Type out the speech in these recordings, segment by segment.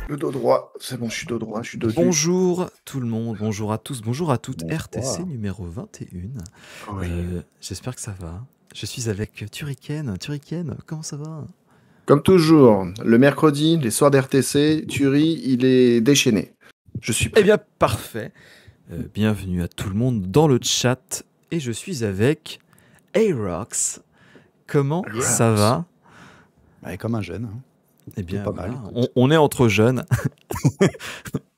Le dos droit, c'est bon, je suis dos droit, je suis dos nu. Bonjour tout le monde, bonjour à tous, bonjour à toutes. Bonsoir. RTC numéro 21. Oui. J'espère que ça va. Je suis avec Turriken. Turriken, comment ça va? Comme toujours, le mercredi, les soirs d'RTC, Thury, il est déchaîné. Je suis prêt. Eh bien, parfait. Bienvenue à tout le monde dans le chat. Et je suis avec Arox. Comment Arox. ça va? Ouais, comme un jeune. Hein. Eh bien, pas voilà, mal, écoute. on est entre jeunes.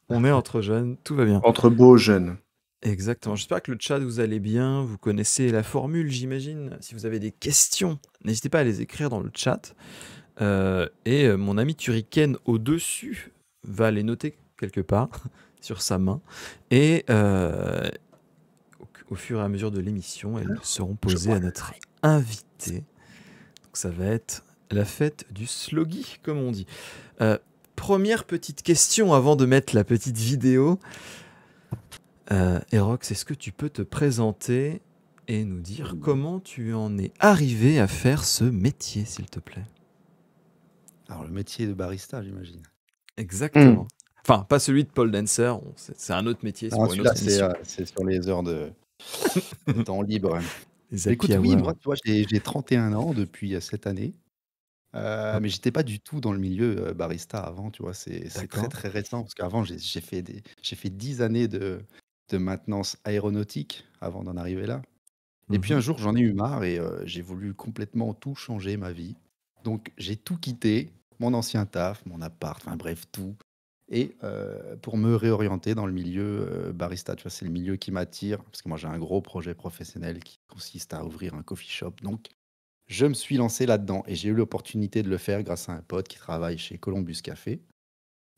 On est entre jeunes, tout va bien. Entre beaux jeunes. Exactement. J'espère que le chat vous allez bien. Vous connaissez la formule, j'imagine. Si vous avez des questions, n'hésitez pas à les écrire dans le chat. Mon ami Turriken au-dessus va les noter quelque part sur sa main. Et au fur et à mesure de l'émission, elles seront posées à notre invité. Donc ça va être la fête du sloggy, comme on dit. Première petite question avant de mettre la petite vidéo. Arox, est-ce que tu peux te présenter et nous dire comment tu en es arrivé à faire ce métier, s'il te plaît? Alors, le métier de barista, j'imagine. Exactement. Enfin, pas celui de pole dancer, c'est un autre métier, c'est Non, pour une autre celui-là, émission. c'est sur les heures de temps libre. Les Écoute, happy oui, hours. moi, tu vois, j'ai 31 ans depuis cette année. Mais j'étais pas du tout dans le milieu barista avant, tu vois. C'est très, D'accord. très récent. Parce qu'avant, j'ai fait 10 années de maintenance aéronautique avant d'en arriver là. Et puis un jour, j'en ai eu marre et j'ai voulu complètement tout changer ma vie. Donc, j'ai tout quitté, mon ancien taf, mon appart, enfin bref, tout. Et pour me réorienter dans le milieu barista, tu vois, c'est le milieu qui m'attire. Parce que moi, j'ai un gros projet professionnel qui consiste à ouvrir un coffee shop. Donc, je me suis lancé là-dedans et j'ai eu l'opportunité de le faire grâce à un pote qui travaille chez Columbus Café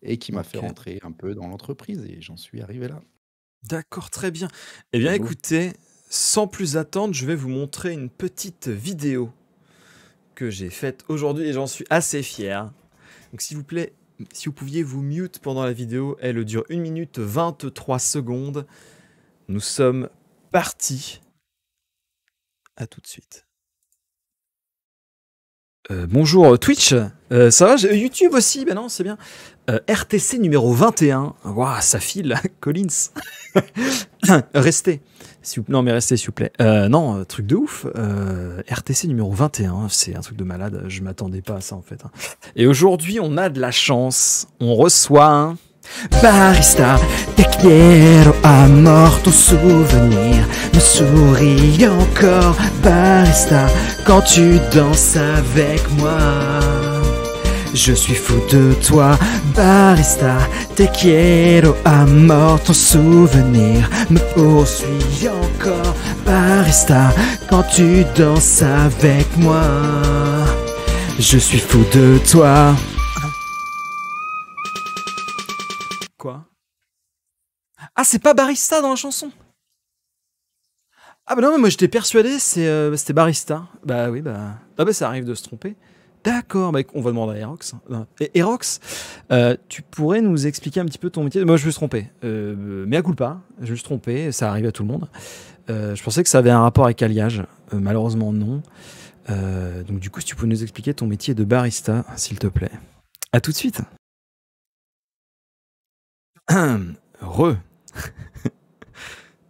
et qui m'a fait Ok. rentrer un peu dans l'entreprise et j'en suis arrivé là. D'accord, très bien. Eh bien, C'est beau. écoutez, sans plus attendre, je vais vous montrer une petite vidéo que j'ai faite aujourd'hui et j'en suis assez fier. Donc, s'il vous plaît, si vous pouviez vous mute pendant la vidéo, elle dure 1 minute 23 secondes. Nous sommes partis. À tout de suite. Bonjour Twitch, ça va? YouTube aussi, ben non, c'est bien. RTC numéro 21. Waouh, ça file, Collins. Restez. Non, mais restez, s'il vous plaît. Non, truc de ouf. RTC numéro 21, c'est un truc de malade. Je m'attendais pas à ça, en fait. Et aujourd'hui, on a de la chance. On reçoit un barista, te quiero amor, ton souvenir me sourit encore. Barista, quand tu danses avec moi, je suis fou de toi. Barista, te quiero amor, ton souvenir me poursuit encore. Barista, quand tu danses avec moi, je suis fou de toi. Quoi? Ah, c'est pas barista dans la chanson? Ah bah non, mais moi j'étais persuadé c'était barista. Bah oui, bah ça arrive de se tromper. D'accord, bah on va demander à Arox. Et Arox, tu pourrais nous expliquer un petit peu ton métier? Moi je me suis trompé. Mea culpa, je me suis trompé, ça arrive à tout le monde. Je pensais que ça avait un rapport avec Alliage. Malheureusement non. Donc du coup, si tu peux nous expliquer ton métier de barista, s'il te plaît. À tout de suite. Re.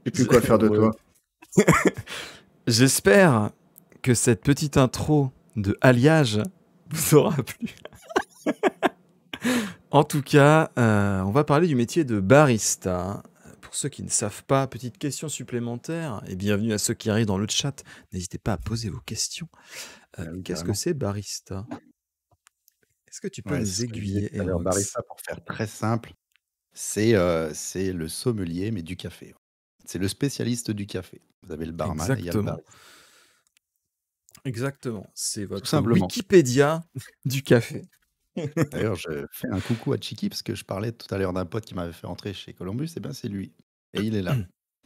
Je sais plus quoi faire de toi. J'espère que cette petite intro de Alliage vous aura plu. En tout cas, on va parler du métier de barista. Pour ceux qui ne savent pas, petite question supplémentaire, et bienvenue à ceux qui arrivent dans le chat. N'hésitez pas à poser vos questions. Qu'est-ce que c'est barista? Est-ce que tu peux nous aiguiller, Alors, Arox? barista, pour faire très simple, c'est le sommelier, mais du café. C'est le spécialiste du café. Vous avez le barman et il y a le barista. Exactement. C'est votre simplement. Wikipédia du café. D'ailleurs, je fais un coucou à Chiki parce que je parlais tout à l'heure d'un pote qui m'avait fait rentrer chez Columbus. Et bien, c'est lui. Et il est là.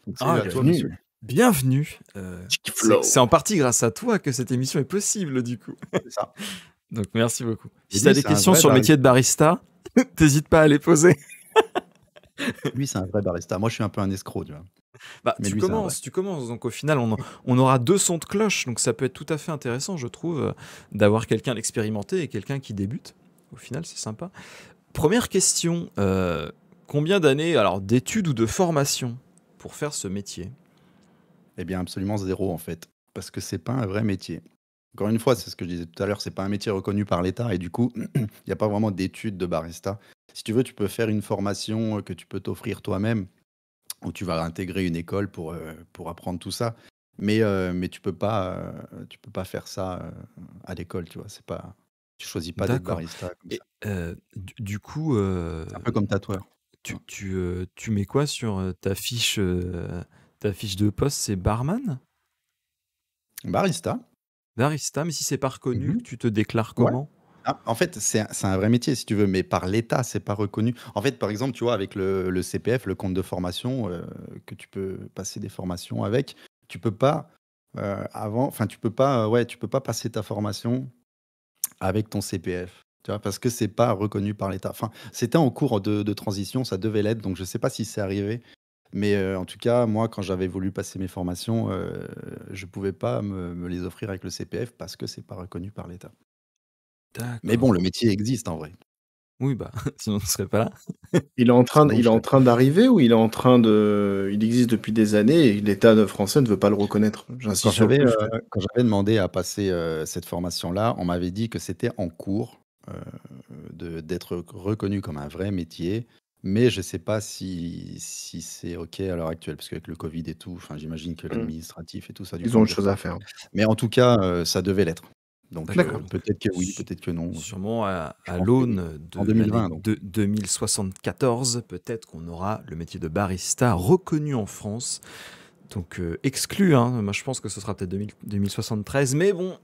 Donc, salut à toi, monsieur. Bienvenue. C'est en partie grâce à toi que cette émission est possible, du coup. C'est ça. Donc, merci beaucoup. Et Si tu as des questions sur le métier de barista, n'hésite pas à les poser. Lui, c'est un vrai barista. Moi, je suis un peu un escroc, tu vois. Bah, Mais tu lui, commences. Donc, au final, on aura 2 sons de cloche. Donc, ça peut être tout à fait intéressant, je trouve, d'avoir quelqu'un d'expérimenté et quelqu'un qui débute. Au final, c'est sympa. Première question, combien d'années alors d'études ou de formation pour faire ce métier? Eh bien, absolument zéro, en fait, parce que c'est pas un vrai métier. Encore une fois, c'est ce que je disais tout à l'heure, c'est pas un métier reconnu par l'État et du coup, il y a pas vraiment d'études de barista. Si tu veux, tu peux faire une formation, que tu peux t'offrir toi-même, où tu vas intégrer une école pour apprendre tout ça. Mais tu peux pas faire ça, à l'école, tu vois? C'est pas tu choisis pas d'être D'accord barista comme et ça. du coup, C'est un peu comme tatoueur, tu vois? tu mets quoi sur, ta fiche de poste? C'est barman? Barista. Barista, mais si c'est pas reconnu, Mmh. tu te déclares Ouais. comment? Ah, en fait, c'est un vrai métier si tu veux, mais par l'État, c'est pas reconnu. En fait, par exemple, tu vois, avec le CPF, le compte de formation, que tu peux passer des formations avec, tu peux pas, tu peux pas, ouais, tu peux pas passer ta formation avec ton CPF, tu vois? Parce que c'est pas reconnu par l'État. Enfin, c'était en cours de transition, ça devait l'être, donc je sais pas si c'est arrivé, mais en tout cas, moi, quand j'avais voulu passer mes formations, je pouvais pas me les offrir avec le CPF parce que c'est pas reconnu par l'État. Mais bon, D'accord. le métier existe en vrai. Oui, bah, sinon on ne serait pas là. Sinon, Il je est en serais train d'arriver ou il est en train de il existe depuis des années et l'État français ne veut pas le reconnaître? quand J'insiste sur le j'avais, plus, ouais. quand j'avais demandé à passer, cette formation-là, on m'avait dit que c'était en cours, heu, d'être reconnu comme un vrai métier, mais je sais pas si c'est OK à l'heure actuelle, parce qu'avec le covid et tout, enfin, j'imagine que Mmh. l'administratif et tout, ça a dû Ils ont prendre autre du chose à retard. faire. Mais en tout cas, ça devait l'être. Donc D'accord, donc peut-être que oui, su peut-être que non, sûrement je à pense que oui. l'aune En de l'année 2020 donc. 2074, peut-être qu'on aura le métier de barista reconnu en France, donc exclu, hein. Moi, je pense que ce sera peut-être 2073, mais bon,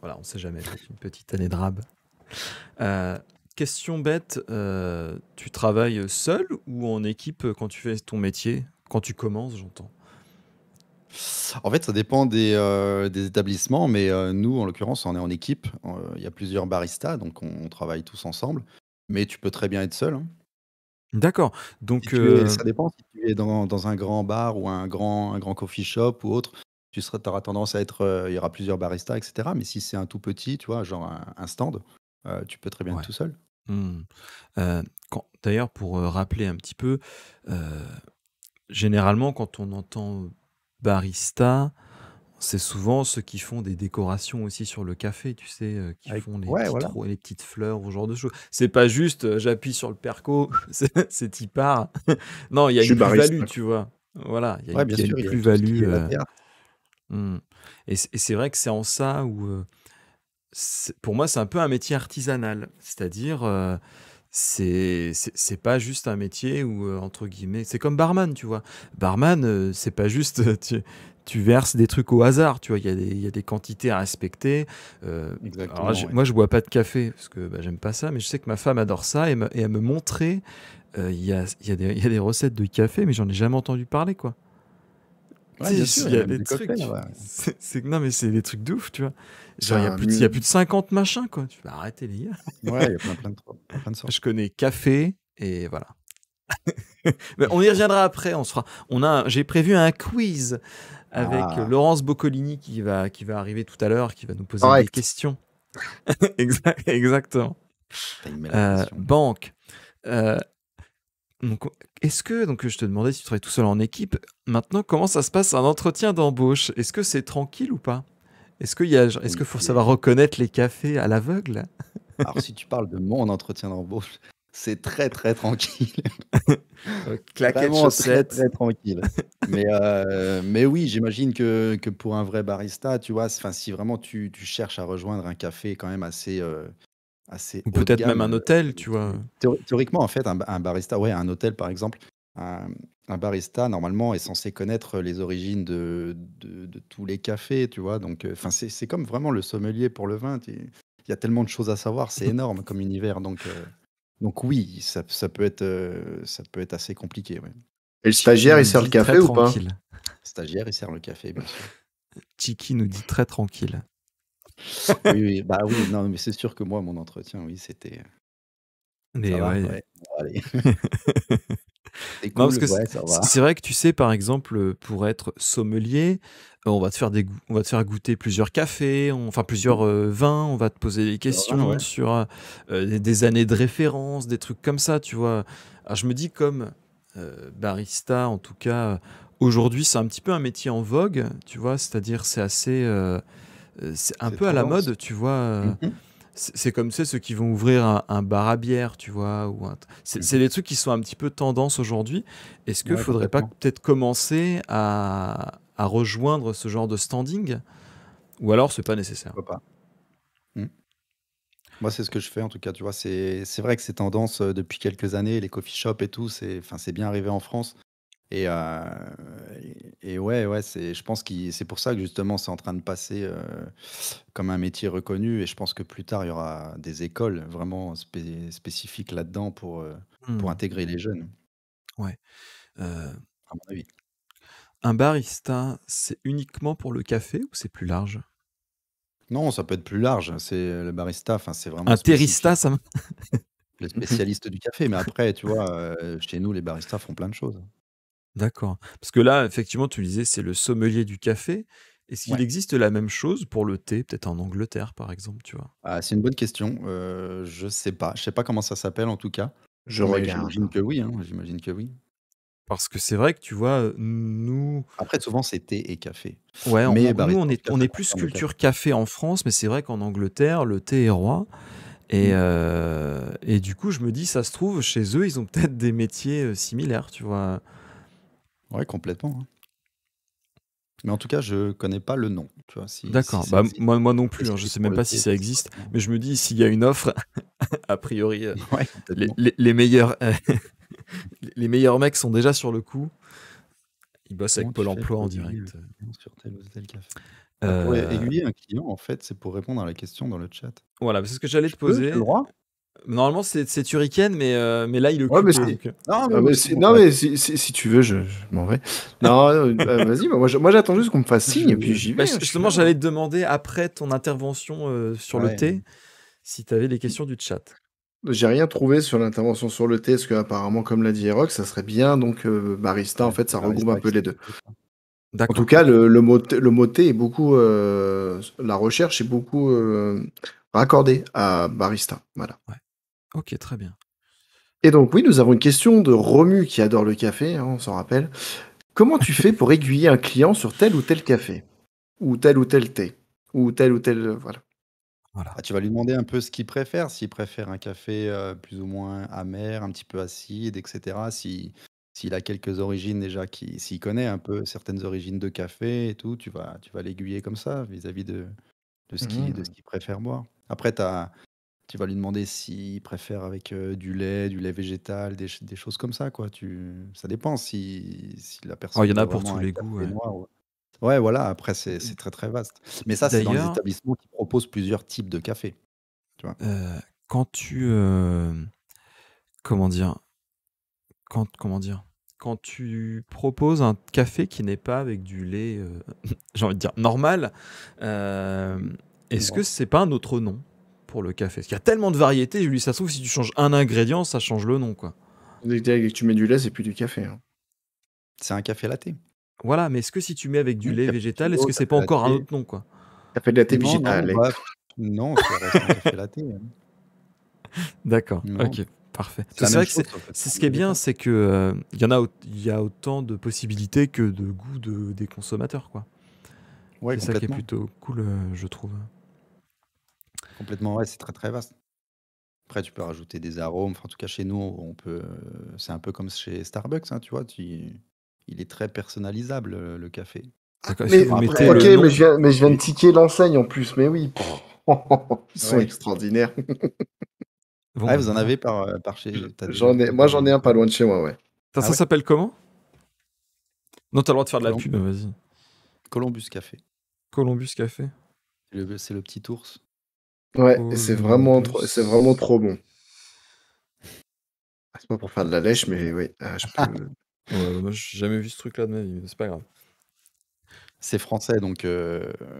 voilà, on ne sait jamais, peut-être une petite année de rab. Heu, question bête, tu travailles seul ou en équipe, quand tu fais ton métier? Quand tu commences, j'entends. En fait, ça dépend des établissements, mais nous, en l'occurrence, on est en équipe. Il y a plusieurs baristas, donc on travaille tous ensemble. Mais tu peux très bien être seul, hein. D'accord, Si donc tu es ça dépend si tu es dans un grand bar ou un grand coffee shop ou autre, tu auras tendance à être, il y aura plusieurs baristas et cetera. Mais si c'est un tout petit, tu vois, genre un stand, tu peux très bien être ouais. tout seul. Mmh. Quand d'ailleurs pour, rappeler un petit peu, heu, généralement quand on entend barista, c'est souvent ceux qui font des décorations aussi sur le café, tu sais, qui Avec font ouais, voilà. les petites fleurs, ou ce genre de choses. C'est pas juste, j'appuie sur le perco, c'est y part. Non, il y a Je une suis plus-value, barista, tu quoi. vois? Voilà, Ouais, bien il y a une sûr, il y a tout ce qui plus-value, est latte art. mmh et c'est vrai que c'est en ça où, pour moi, c'est un peu un métier artisanal. C'est-à-dire, c'est pas juste un métier où, entre guillemets c'est comme barman, tu vois? Barman, c'est pas juste, tu verses des trucs au hasard, tu vois? Il y a des quantités à respecter, alors là, Exactement, ouais. moi, je bois pas de café parce que, bah, j'aime pas ça, mais je sais que ma femme adore ça et elle me montrait, il y a des recettes de café, mais j'en ai jamais entendu parler, quoi. Ouais, Tu bien sais, sûr, il il y y a a même des des trucs, cocktails, ouais. non, mais c'est des trucs de ouf, tu vois? C'est Genre, un il y a mu plus de 50 machins, quoi. Tu vas arrêter les gars. Ouais, il y a plein de Je sortes. connais café et voilà. Mais on y reviendra après, j'ai prévu un quiz avec Ah! Laurence Boccolini qui va arriver tout à l'heure, qui va nous poser des correct. questions. Exactement. Tu il met la pression. Banque. Euh, donc, donc je te demandais si tu travailles tout seul en équipe. Maintenant, comment ça se passe un entretien d'embauche? Est-ce que c'est tranquille ou pas? Est-ce Oui, qu'il faut savoir reconnaître les cafés à l'aveugle? alors si tu parles de mon entretien d'embauche, c'est très, très tranquille. Claquettes, Vraiment très, chaussettes. très tranquille. Mais oui, j'imagine que pour un vrai barista, tu vois, enfin, si vraiment tu cherches à rejoindre un café quand même assez Ou haut de peut-être même gamme, un hôtel, tu vois. théoriquement, en fait, un barista, ouais, un hôtel, par exemple, un un barista, normalement, est censé connaître les origines de tous les cafés, tu vois? Donc enfin, c'est comme vraiment le sommelier pour le vin, tu il y a tellement de choses à savoir, c'est énorme comme univers, donc oui, ça peut être assez compliqué, ouais. Et le Chiki stagiaire, nous il sert le dit très café ou pas? tranquille. Stagiaire, il sert le café, bien sûr. Chiki nous dit très tranquille. Oui, oui, bah, oui, non, mais c'est sûr que moi, mon entretien, oui, c'était: «Ça Mais va? ouais. Ouais, bon, allez». C'est Non, parce cool, que ouais, ça va. c'est vrai que tu sais, par exemple, pour être sommelier, on va te faire goûter plusieurs cafés, enfin plusieurs vins, on va te poser des Sur 20, questions ouais. sur des années de référence, des trucs comme ça, tu vois. Alors je me dis comme barista, en tout cas, aujourd'hui, c'est un petit peu un métier en vogue, tu vois, c'est-à-dire c'est assez, c'est un C'est peu à la tendance. mode, tu vois. Mhm. C'est comme c'est ceux qui vont ouvrir un bar à bière, tu vois, c'est Mhm. des trucs qui sont un petit peu tendance aujourd'hui. Est-ce que Ouais, faudrait pas complètement. peut-être commencer à rejoindre ce genre de standing? Ou alors c'est pas nécessaire? Pourquoi pas. Mm. Moi, c'est ce que je fais en tout cas, tu vois. C'est vrai que c'est tendance depuis quelques années, les coffee shops et tout, enfin, c'est bien arrivé en France. Et, ouais, ouais, je pense que c'est pour ça que justement c'est en train de passer comme un métier reconnu. Et je pense que plus tard, il y aura des écoles vraiment spécifiques là-dedans pour Hmm, intégrer les jeunes, ouais. Euh, à mon avis. un barista, c'est uniquement pour le café ou c'est plus large? Non, ça peut être plus large. C'est le barista, enfin, c'est vraiment Un terista, spécifique. ça me... Le spécialiste du café. Mais après, tu vois, chez nous, les baristas font plein de choses. D'accord. Parce que là, effectivement, tu disais, c'est le sommelier du café. Est-ce qu'il Ouais. existe la même chose pour le thé, peut-être en Angleterre, par exemple, tu vois? Ah, c'est une bonne question. Je sais pas. Je sais pas comment ça s'appelle en tout cas. Je Mais regarde. j'imagine que oui, hein. J'imagine que oui. Parce que c'est vrai que tu vois, nous, Après, souvent, c'est thé et café. ouais, Mais nous barista, en tout cas, on ça est plus concerne le café. culture café en France, mais c'est vrai qu'en Angleterre, le thé est roi. Mmh. Et du coup, je me dis, ça se trouve, chez eux, ils ont peut-être des métiers similaires, tu vois. Ouais, complètement, hein. Mais en tout cas, je connais pas le nom, tu vois? Si D'accord. ça Bah, existe, moi non plus, hein, je spécifique sais pour même le pas si thé, ça je sais pas existe, comment. mais je me dis, s'il y a une offre, a priori, Ouais, complètement. les meilleurs, les meilleurs mecs sont déjà sur le coup. Ils bossent avec Comment tu Pôle fais emploi pour en aiguiller un direct. client sur tel ou tel café? Bah, pour Euh, aiguiller un client, en fait, c'est pour répondre à la question dans le chat. voilà, c'est ce que j'allais Je te peux? J'ai le poser. droit? Normalement, c'est Turrican, mais là, il est Ouais, mais occupé. si. Donc, Non, mais Ah, moi, mais c'est bon, non, j'arrête. mais si tu veux, je m'en vais. Non, vas-y, moi j'attends juste qu'on me fasse signe et puis Je j'y bah, vais, hein, je suis justement, là, hein. j'allais te demander, après ton intervention sur le ouais, thé, si tu avais les questions du chat. J'ai rien trouvé sur l'intervention sur le thé, parce que apparemment, comme l'a dit Rock, ça serait bien, donc barista, en ouais, fait, c'est ça regroupe un barista peu qui les deux. s'occupe de ça. En tout D'accord, cas, ok. le mot thé est beaucoup, la recherche est beaucoup raccordée à barista, voilà. Ouais. Ok, très bien. Et donc oui, nous avons une question de Romu qui adore le café, hein, on s'en rappelle. Comment tu fais pour aiguiller un client sur tel ou tel café? Ou tel thé? Ou tel, voilà. Voilà. Ah, tu vas lui demander un peu ce qu'il préfère, s'il préfère un café, plus ou moins amer, un petit peu acide et cetera. S'il a quelques origines déjà s'il connaît un peu certaines origines de café et tout, tu vas l'aiguiller comme ça vis-à-vis de ce Mmh. qu'il préfère boire. Après tu vas lui demander s'il préfère avec, du lait végétal, des choses comme ça quoi. Ça dépend si la Oh, il y personne en a veut pour vraiment tous un les goûts, café ouais. noir ou ouais voilà, après c'est très, très vaste. Mais ça, c'est dans les D'ailleurs, établissements qui proposent plusieurs types de café, tu vois? quand tu... comment dire? Comment dire? Quand tu proposes un café qui n'est pas avec du lait, j'ai envie de dire normal, euh, Mmh. est-ce que Dis-moi? c'est pas un autre nom pour le café? Parce qu'il y a tellement de variétés, je lui dis, ça se trouve, si tu changes un ingrédient, ça change le nom, quoi. Dès que tu mets du lait, c'est plus du café, hein. C'est un café latte. Voilà, mais est-ce que si tu mets avec du Mmh, lait végétal, est-ce cappuccino, que c'est café pas encore un latte. autre nom, quoi? Café latte Non, non, végétal. bah, non, ça reste un café latte, hein. D'accord, Non, ok, parfait. Parce c'est que la c'est même vrai que chose sauf que c'est c'est ce en qui est bien, végétal. c'est que il y a autant de possibilités que de goûts des consommateurs, quoi. Ouais, C'est ça qui est complètement. plutôt cool, je trouve. Complètement, ouais, c'est très, très vaste. Après, tu peux rajouter des arômes. Enfin, en tout cas, chez nous, c'est un peu comme chez Starbucks, hein, tu vois? Il est très personnalisable, le café. D'accord. Est-ce que Mais vous Bon mettez après, ok, le nom? mais je viens de les ticker l'enseigne en plus, mais oui. Ils sont ouais. extraordinaires. Bon, Ah, bah vous en voilà. avez par chez tu déjà J'en vu ai, des moi j'en ai un pas Américains? loin de chez moi, ouais. Ça Ah ouais? s'appelle comment? Non, t'as le droit de faire de la Colom pub, vas-y. Columbus Café. Columbus Café. C'est le petit ours. Ouais, et c'est vraiment Columbus. trop bon. C'est pas pour faire de la lèche, mais oui, je peux. Ouais, bah, moi, j'ai jamais vu ce truc-là de ma vie, mais c'est pas grave. C'est français donc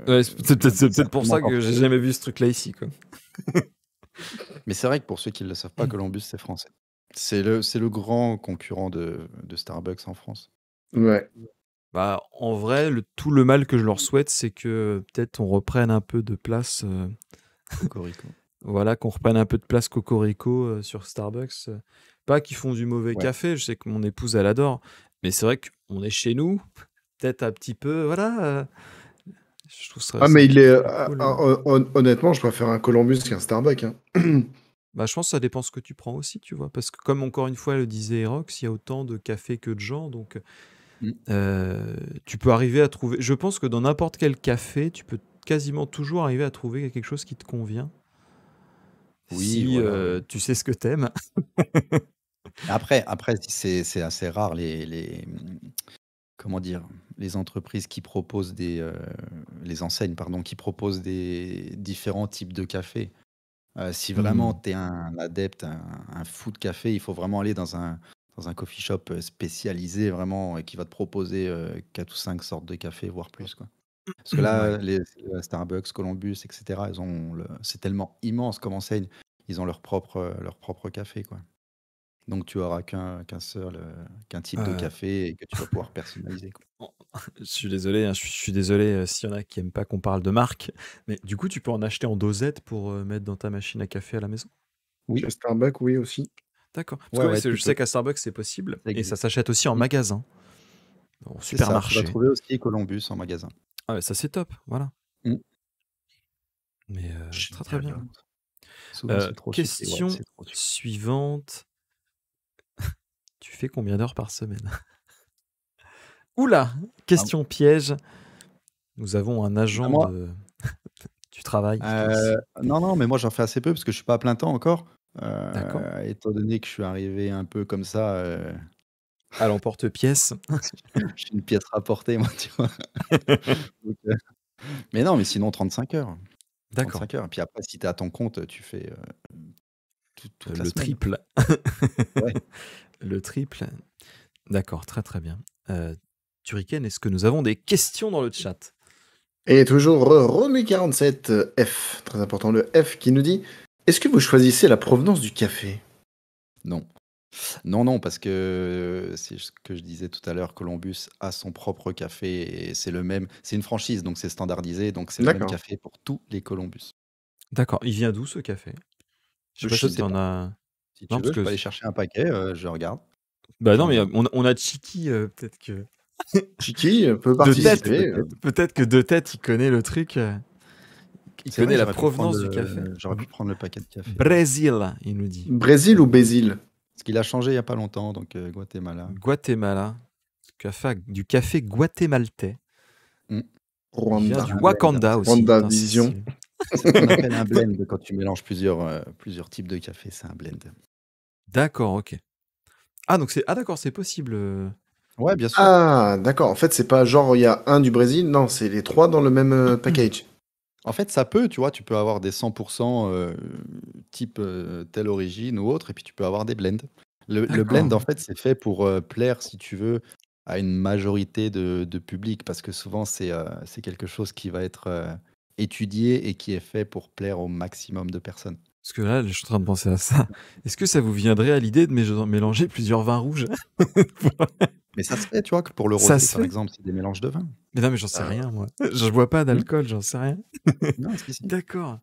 Ouais, c'est peut-être pour certainement ça pas que j'ai pour eux. jamais vu ce truc-là ici, quoi. Mais c'est vrai que pour ceux qui ne le savent pas, Columbus, c'est français. C'est le grand concurrent de Starbucks en France. Ouais. Bah, en vrai, tout le mal que je leur souhaite, c'est que peut-être on reprenne un peu de place. Cocorico. Voilà, qu'on reprenne un peu de place Cocorico sur Starbucks. Pas qu'ils font du mauvais Ouais. café, je sais que mon épouse, elle adore. Mais c'est vrai qu'on est chez nous, peut-être un petit peu. Voilà. Je trouve ça Ah, mais il est. cool. Honnêtement, je préfère un Columbus qu'un Starbucks. Hein. Bah, je pense que ça dépend ce que tu prends aussi, tu vois. Parce que, comme encore une fois le disait Erox, il y a autant de cafés que de gens. Donc, tu peux arriver à trouver. Je pense que dans n'importe quel café, tu peux quasiment toujours arriver à trouver quelque chose qui te convient. Oui, Si voilà, ouais. tu sais ce que t'aimes. Après, c'est assez rare comment dire, les entreprises qui proposent les enseignes, pardon, qui proposent des différents types de café. Si vraiment tu es un adepte, un fou de café, il faut vraiment aller dans un coffee shop spécialisé vraiment et qui va te proposer 4 ou 5 sortes de café, voire plus, quoi. Parce que là, Ouais. les Starbucks, Columbus, etc., c'est tellement immense comme enseigne, ils ont leur propre café, quoi. Donc tu auras qu'un type de Euh, café et que tu vas pouvoir personnaliser, quoi. je suis désolé, hein, je suis désolé s'il y en a qui aiment pas qu'on parle de marque, mais du coup, tu peux en acheter en dosette pour mettre dans ta machine à café à la maison. Oui, Chez Starbucks, oui aussi. D'accord. Parce ouais, que oui, ouais, je tu sais peux. qu'à Starbucks, c'est possible, Ça et ça existe. s'achète aussi en Mm. magasin, au C'est ça, tu vas supermarché. trouver aussi Columbus en magasin. Ah ouais, ça c'est top, voilà. Mm. Mais très très bien. Génial. Souvent, c'est trop sucré. Ouais, Question c'est trop sucré. suivante. Tu fais combien d'heures par semaine? Oula, Ah, question piège. Nous avons un bah, agent moi, du travail qui est ici. non, non, mais moi, j'en fais assez peu parce que je suis pas à plein temps encore. D'accord. Étant donné que je suis arrivé un peu comme ça, À l'emporte-pièce. je suis une pièce rapportée, moi, tu vois. Donc, mais non, mais sinon 35 heures. D'accord. 35 heures. Et puis après, si tu es à ton compte, tu fais toute la Le semaine. triple. Ouais. Le triple. D'accord, très très bien. Turrican, est-ce que nous avons des questions dans le chat? Et toujours Romu47F, très important, le F qui nous dit: est-ce que vous choisissez la provenance du café? Non. Non, non, parce que c'est ce que je disais tout à l'heure, Columbus a son propre café et c'est le même. C'est une franchise, donc c'est standardisé, donc c'est le même D'accord. café pour tous les Columbus. D'accord. Il vient d'où ce café? Je sais pas Je si sais t'en pas. as. Si Non, tu parce veux, je que. peux aller chercher un paquet, je regarde. Bah non, J'en mais ai un. on a Chiki, peut-être que. Chiki peut De tête, participer. peut-être que de tête, il connaît le truc. Il C'est vrai, connaît la provenance du café. j'aurais pu prendre le paquet de café. Brésil, il nous dit. Brésil ou Bésil? Parce qu'il a changé il y a pas longtemps, donc Guatemala. Guatemala. Du café guatémaltais. Mm. Il vient du Rwanda. Wakanda aussi. Rwanda Putain, c'est Vision. stylé. C'est ce qu'on appelle un blend quand tu mélanges plusieurs types de café, c'est un blend. D'accord, ok. Ah, donc d'accord, c'est possible. Ouais, bien sûr. Ah, d'accord. En fait, c'est pas genre il y a un du Brésil. Non, c'est les trois dans le même package. En fait, ça peut, tu vois, tu peux avoir des 100% type telle origine ou autre, et puis tu peux avoir des blends. Le blend, D'accord. en fait, c'est fait pour plaire, si tu veux, à une majorité de public, parce que souvent, c'est quelque chose qui va être étudié et qui est fait pour plaire au maximum de personnes. Parce que là, je suis en train de penser à ça. Est-ce que ça vous viendrait à l'idée de mélanger plusieurs vins rouges? Mais ça se fait, tu vois, que pour le Ça rosé, se par fait? exemple, c'est des mélanges de vin. Mais non, mais j'en sais Ah, rien, moi. Je bois pas Hmm. d'alcool, j'en sais rien. Non, si, si. D'accord.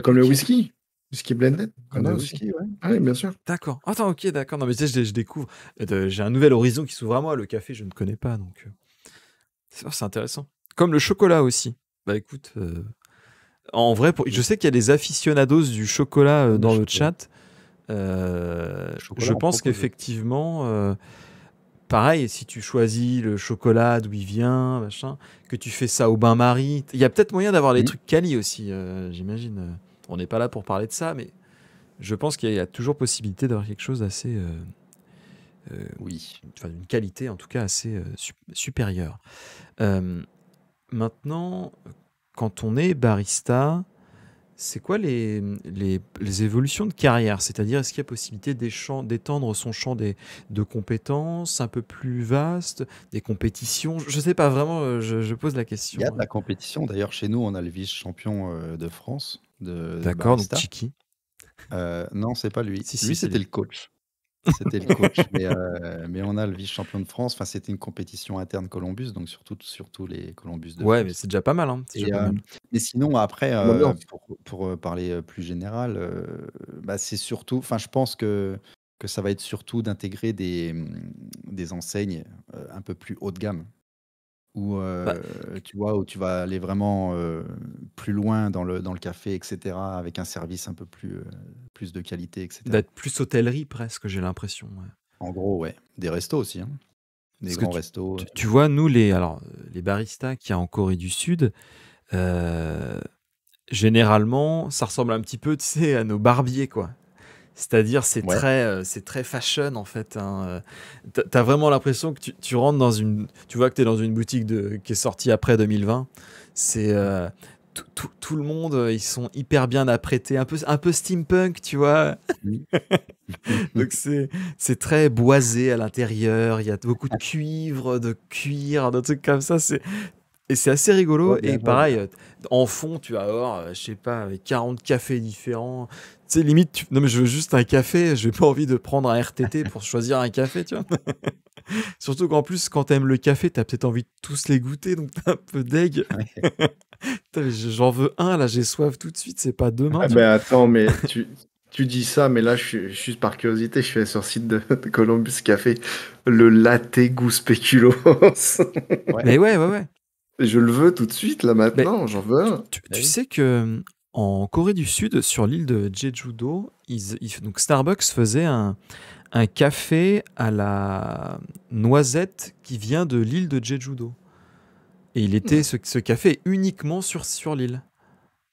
comme le Ok. whisky. Whisky blended. Comme On a le aussi. whisky, ouais. Ah oui, bien sûr. D'accord. Attends, ok, d'accord. Non, mais tu sais, je découvre. J'ai un nouvel horizon qui s'ouvre à moi. Le café, je ne connais pas, donc c'est intéressant. Comme le chocolat aussi. Bah écoute, en vrai, je sais qu'il y a des aficionados du chocolat Comme le dans le chocolat. chat. Le Je chocolat en pense propose aussi. qu'effectivement, pareil, si tu choisis le chocolat, d'où il vient, machin, que tu fais ça au bain-marie, il y a peut-être moyen d'avoir des Hmm. trucs quali aussi, j'imagine. On n'est pas là pour parler de ça, mais je pense qu'il y a toujours possibilité d'avoir quelque chose d'assez, Oui. enfin, d'une qualité en tout cas assez supérieure. Euh, Maintenant, quand on est barista, c'est quoi les évolutions de carrière? C'est-à-dire, est-ce qu'il y a possibilité d'étendre son champ de compétences un peu plus vaste, des compétitions? Je ne sais pas vraiment, je pose la Il y a question. de la compétition. D'ailleurs, chez nous, on a le vice-champion de France de D'accord, donc barista. Chiki. Non, c'est pas lui. Si, Lui, c'est c'était lui. le coach. C'était le coach, mais on a le vice-champion de France. Enfin, c'était une compétition interne Columbus, donc surtout les Columbus de Ouais, mais France. c'est déjà pas mal, hein, c'est déjà Et pas mal. mais sinon après, L'ambiance. pour parler, plus général, bah, c'est surtout enfin, je pense que ça va être surtout d'intégrer des enseignes, un peu plus haut de gamme. Où, Bah, tu vois, où tu vas aller vraiment, plus loin dans le café et cetera, avec un service un peu plus de qualité et cetera. d'être plus hôtellerie presque, j'ai l'impression, ouais. En gros, ouais. Des restos aussi, hein. Des Parce que grands restos, tu vois, nous, les baristas qu'il y a en Corée du Sud, euh, généralement, ça ressemble un petit peu, tu sais, à nos barbiers, quoi. C'est-à-dire, ouais. c'est très fashion, en fait, hein. T'as vraiment l'impression que tu rentres dans une... Tu vois que t'es dans une boutique qui est sortie après 2020. C'est... tout le monde, ils sont hyper bien apprêtés, un peu steampunk, tu vois. Mmh. Donc c'est très boisé à l'intérieur, il y a beaucoup de cuivre, de cuir, de trucs comme ça. Et c'est assez rigolo. Et Je vois pareil, bien. en fond, tu vas avoir, je sais pas, 40 cafés différents. Tu sais, limite, non mais je veux juste un café, j'ai pas envie de prendre un RTT pour choisir un café, tu vois. Surtout qu'en plus, quand t'aimes le café, t'as peut-être envie de tous les goûter, donc t'es un peu deg. Ouais. Putain, mais j'en veux un, là, j'ai soif tout de suite, c'est pas demain, Ah tu vois. ben attends, mais tu dis ça, mais là, juste par curiosité, je suis allé sur le site de Columbus Café, le latte goût spéculoos. Ouais. Mais ouais, ouais, ouais. Je le veux tout de suite, là, Mais maintenant, j'en veux un. Bah tu oui. sais que en Corée du Sud, sur l'île de Jeju-do, donc Starbucks faisait un café à la noisette qui vient de l'île de Jeju-do. Et ce café est uniquement sur l'île.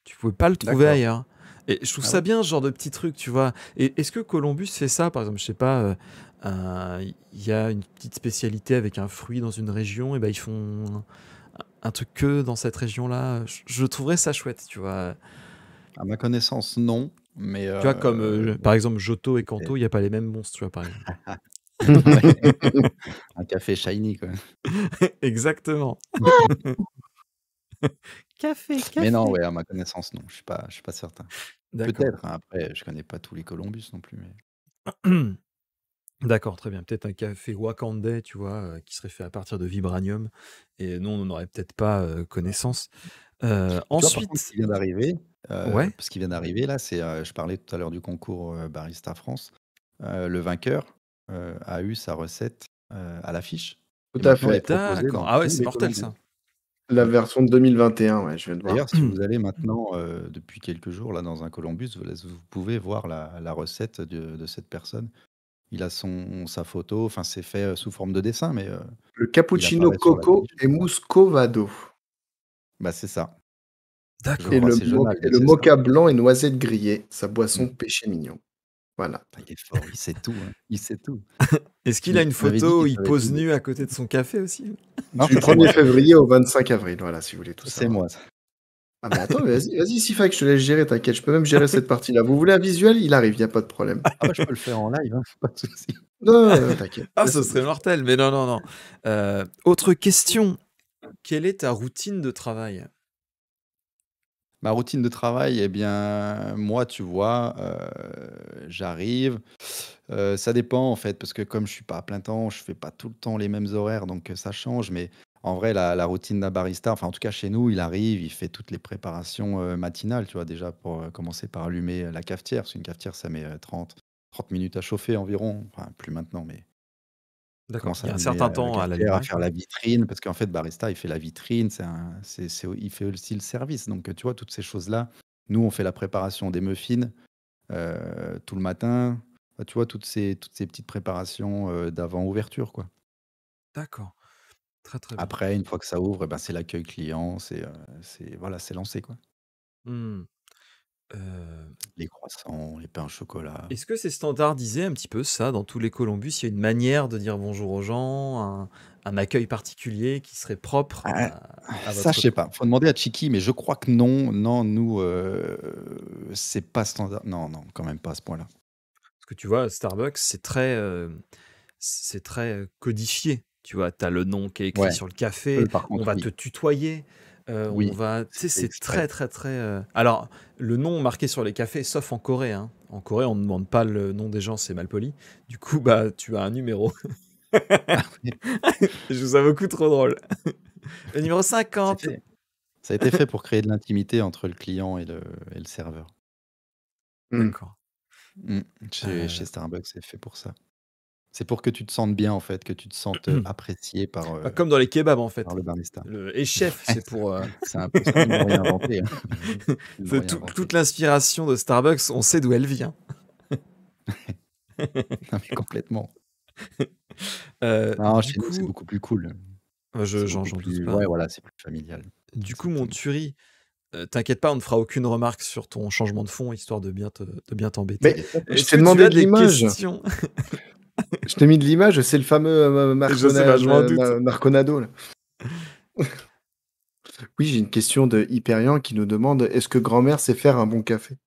Tu pouvais pas le trouver D'accord. ailleurs. Et je trouve Ah ça ouais? bien, ce genre de petit truc, tu vois. Et est-ce que Columbus fait ça, par exemple, je sais pas, il y a une petite spécialité avec un fruit dans une région, et ben ils font un truc que dans cette région-là. Je trouverais ça chouette, tu vois. À ma connaissance, non, mais Tu vois, comme bon, par exemple Johto et Kanto, il peut-être. n'y a pas les mêmes monstres, tu vois, par exemple. Ouais. Un café shiny, quoi. Exactement. Café, Mais non, café. ouais, à ma connaissance, non, je suis pas certain. D'accord. Peut-être, hein, après, je connais pas tous les Columbus non plus, mais D'accord, très bien. Peut-être un café Wakandais, tu vois, qui serait fait à partir de vibranium. Et nous, on n'en aurait peut-être pas connaissance. mais tu vois, par contre, ce Ensuite, qui vient d'arriver, ouais. ce qui vient d'arriver là, c'est, je parlais tout à l'heure du concours, Barista France, le vainqueur, a eu sa recette, à l'affiche et Tout à maintenant elle est fait. proposée D'accord. dans Ah ouais, tous c'est les mortel Columbus. ça. La Ouais. version de 2021, ouais, je viens de voir. D'ailleurs, si vous allez maintenant, depuis quelques jours là dans un Columbus, vous pouvez voir la recette de cette personne. Il a sa photo, enfin c'est fait, sous forme de dessin, mais Le il cappuccino apparaît sur coco l'affiche. et muscovado. Bah, c'est ça. Je Et D'accord. crois, le, c'est mo- et Jonald, le c'est ça? mocha blanc et noisette grillée, sa boisson Mmh. péché mignon. Voilà. Putain, il est fort, il sait tout, hein, il sait tout. Est-ce qu'il a une Tu m'avais dit photo où que il ça avait été pose des nu à côté de son café aussi? non, Du ça c'est 1er moi, février au 25 avril, voilà, si vous voulez tout ça c'est savoir. moi ça. Ah mais attends, vas-y, Sifax, je te laisse gérer, t'inquiète, je peux même gérer cette partie-là. Vous voulez un visuel? Il arrive, il n'y a pas de problème. Ah bah, je peux le faire en live, hein, pas de souci. Non, non, t'inquiète, Ah, ce laisse-le serait faire. mortel, mais non, non, non. Autre question. Quelle est ta routine de travail? Ma routine de travail, eh bien, moi, tu vois, j'arrive, ça dépend en fait, parce que comme je suis pas à plein temps, je fais pas tout le temps les mêmes horaires, donc ça change. Mais en vrai, la routine d'un barista, enfin en tout cas chez nous, il arrive, il fait toutes les préparations matinales, tu vois, déjà pour commencer par allumer la cafetière, parce qu'une cafetière, ça met 30 minutes à chauffer environ, enfin plus maintenant, mais D'accord. commence Il à y a un allumer certain la temps à cafetière, à l'allumer, faire quoi. la vitrine, parce qu'en fait, barista, il fait la vitrine, il fait aussi le service. Donc, tu vois, toutes ces choses-là, nous, on fait la préparation des muffins tout le matin. Tu vois, toutes ces petites préparations d'avant ouverture, quoi. D'accord. Très, très bien. Après, une fois que ça ouvre, eh ben, c'est l'accueil client, voilà, c'est lancé, quoi. Hmm. Euh, Les croissants, les pains au chocolat. Est-ce que c'est standardisé un petit peu ça dans tous les Columbus? Il y a une manière de dire bonjour aux gens, un accueil particulier qui serait propre Ah, à ça, je votre sais truc? pas. Faut demander à Chiki, mais je crois que non. Non, nous, c'est pas standard. Non, non, quand même pas à ce point-là. Parce que tu vois, Starbucks, c'est très codifié. Tu vois, tu as le nom qui est écrit Ouais, sur le café, eux, par on contre, va te oui. tutoyer. On Oui, va, tu c'est sais, fait c'est exprès. très, très, très. Alors, le nom marqué sur les cafés, sauf en Corée, hein. En Corée, on ne demande pas le nom des gens, c'est mal poli. Du coup, bah, tu as un numéro. Ah oui, Je trouve ça beaucoup trop drôle. Le numéro c'est 50. fait. Ça a été fait pour créer de l'intimité entre le client et le serveur. Mmh. D'accord. Mmh. Chez Euh, Starbucks, c'est fait pour ça. C'est pour que tu te sentes bien, en fait, que tu te sentes, apprécié par, Bah, comme dans les kebabs, en fait. par le barista. Et chef, Ouais, c'est pour. c'est un peu ça, ils l'ont réinventé, hein. Ils l'ont Toute réinventé. l'inspiration de Starbucks, on sait d'où elle vient. Non, mais complètement. Non, Du chez nous, c'est coup, beaucoup plus cool. je, C'est j'en, beaucoup j'en doute plus pas. ouais, voilà, c'est plus familial. Du coup, mon Exactement. tuerie, t'inquiète pas, on ne fera aucune remarque sur ton changement de fond, histoire de bien t'embêter. Mais T'inquiète pas, je Est-ce t'ai que tu demandé as de des l'image. questions? Je t'ai mis de l'image, c'est le fameux Je sais pas, je m'en doute. Marconado, là. Oui, j'ai une question de Hyperion qui nous demande est-ce que grand-mère sait faire un bon café?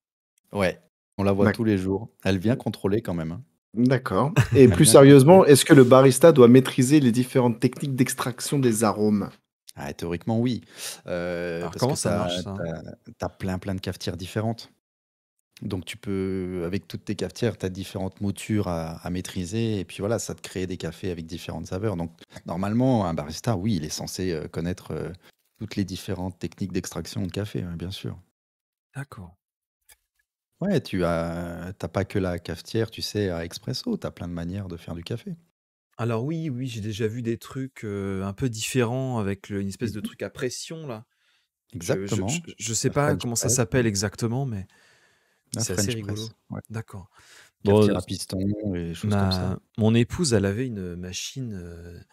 Ouais, on la voit tous les jours. Elle vient contrôler quand même, hein. D'accord. Et Elle plus vient contrôler. sérieusement, est-ce que le barista doit maîtriser les différentes techniques d'extraction des arômes? Ah, théoriquement, oui, Alors, parce que comment tu ça marche, as ça? plein de cafetières différentes. Donc tu peux avec toutes tes cafetières, tu as différentes moutures à maîtriser et puis voilà, ça te crée des cafés avec différentes saveurs. Donc normalement, un barista, oui, il est censé, connaître, toutes les différentes techniques d'extraction de café, ouais, bien sûr. D'accord. Ouais, tu pas que la cafetière, tu sais, à expresso, tu as plein de manières de faire du café. Alors oui, oui, j'ai déjà vu des trucs un peu différents avec une espèce de Mmh. truc à pression, là. Exactement. Je sais La pas French comment ça press, s'appelle exactement, mais la c'est assez French press, rigolo. ouais. D'accord. Bon, Cafetière à piston et des choses comme ça. mon épouse, elle avait une machine, tu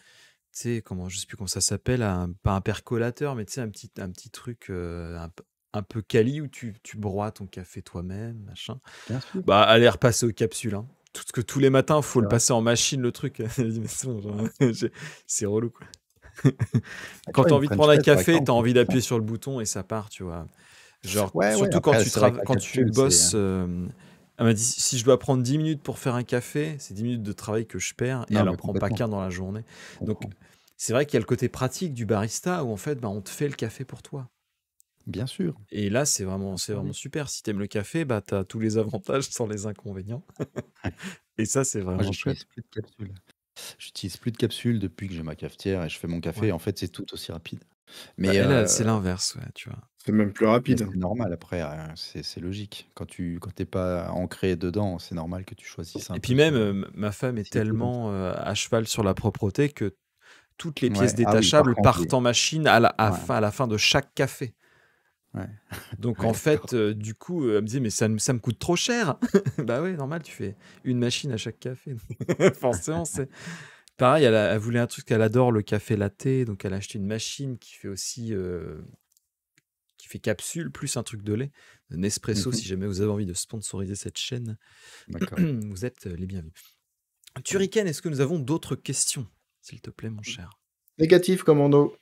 sais, comment, je sais plus comment ça s'appelle, pas un percolateur, mais tu sais, un petit truc un peu quali où tu broies ton café toi-même, machin. Bien sûr, Bah, elle est repassée aux capsules, hein. Tout ce que tous les matins, faut c'est le vrai. passer en machine, le truc. Elle dit, mais c'est bon, c'est relou, quoi. Ah, tu Quand vois, tu as une envie de French prendre un press, par café, tu exemple, as c'est envie puissant. d'appuyer sur le bouton et ça part, tu vois. Genre, Ouais, ouais, surtout après, c'est vrai que la quand tu capsule, c'est, bosses. Elle m'a dit, si je dois prendre 10 minutes pour faire un café, c'est 10 minutes de travail que je perds et non, elle en mais prend pas complètement, qu'un dans la journée. je Donc, comprends. c'est vrai qu'il y a le côté pratique du barista où en fait, bah, on te fait le café pour toi. Bien sûr, Et là, bien c'est sûr, vraiment oui. super. Si t'aimes le café, bah, t'as tous les avantages sans les inconvénients. Et ça, c'est Moi, vraiment j'utilise chouette. plus de capsules. J'utilise plus de capsules depuis que j'ai ma cafetière et je fais mon café. Ouais. En fait, c'est tout aussi rapide. Bah, Mais, elle, c'est l'inverse, ouais, tu vois. C'est même plus mais rapide. c'est normal après, c'est logique. Quand t'es pas ancré dedans, c'est normal que tu choisisses un Et puis peu même, ma femme est décider comme ça. tellement à cheval sur la propreté que toutes les pièces Ouais, ah oui, par détachables contre, partent oui. en machine Ouais, à la fin de chaque café. ouais, Donc ouais, en fait, d'accord. du coup, elle me dit, mais ça me coûte trop cher. Bah oui, normal, tu fais une machine à chaque café. Forcément, c'est pareil. Elle voulait un truc, elle adore le café latte, donc elle a acheté une machine qui fait aussi qui fait capsule plus un truc de lait. Nespresso, Mhm, si jamais vous avez envie de sponsoriser cette chaîne, d'accord. vous êtes les bienvenus. Turrican, est-ce que nous avons d'autres questions, s'il te plaît, mon cher? Négatif, commando.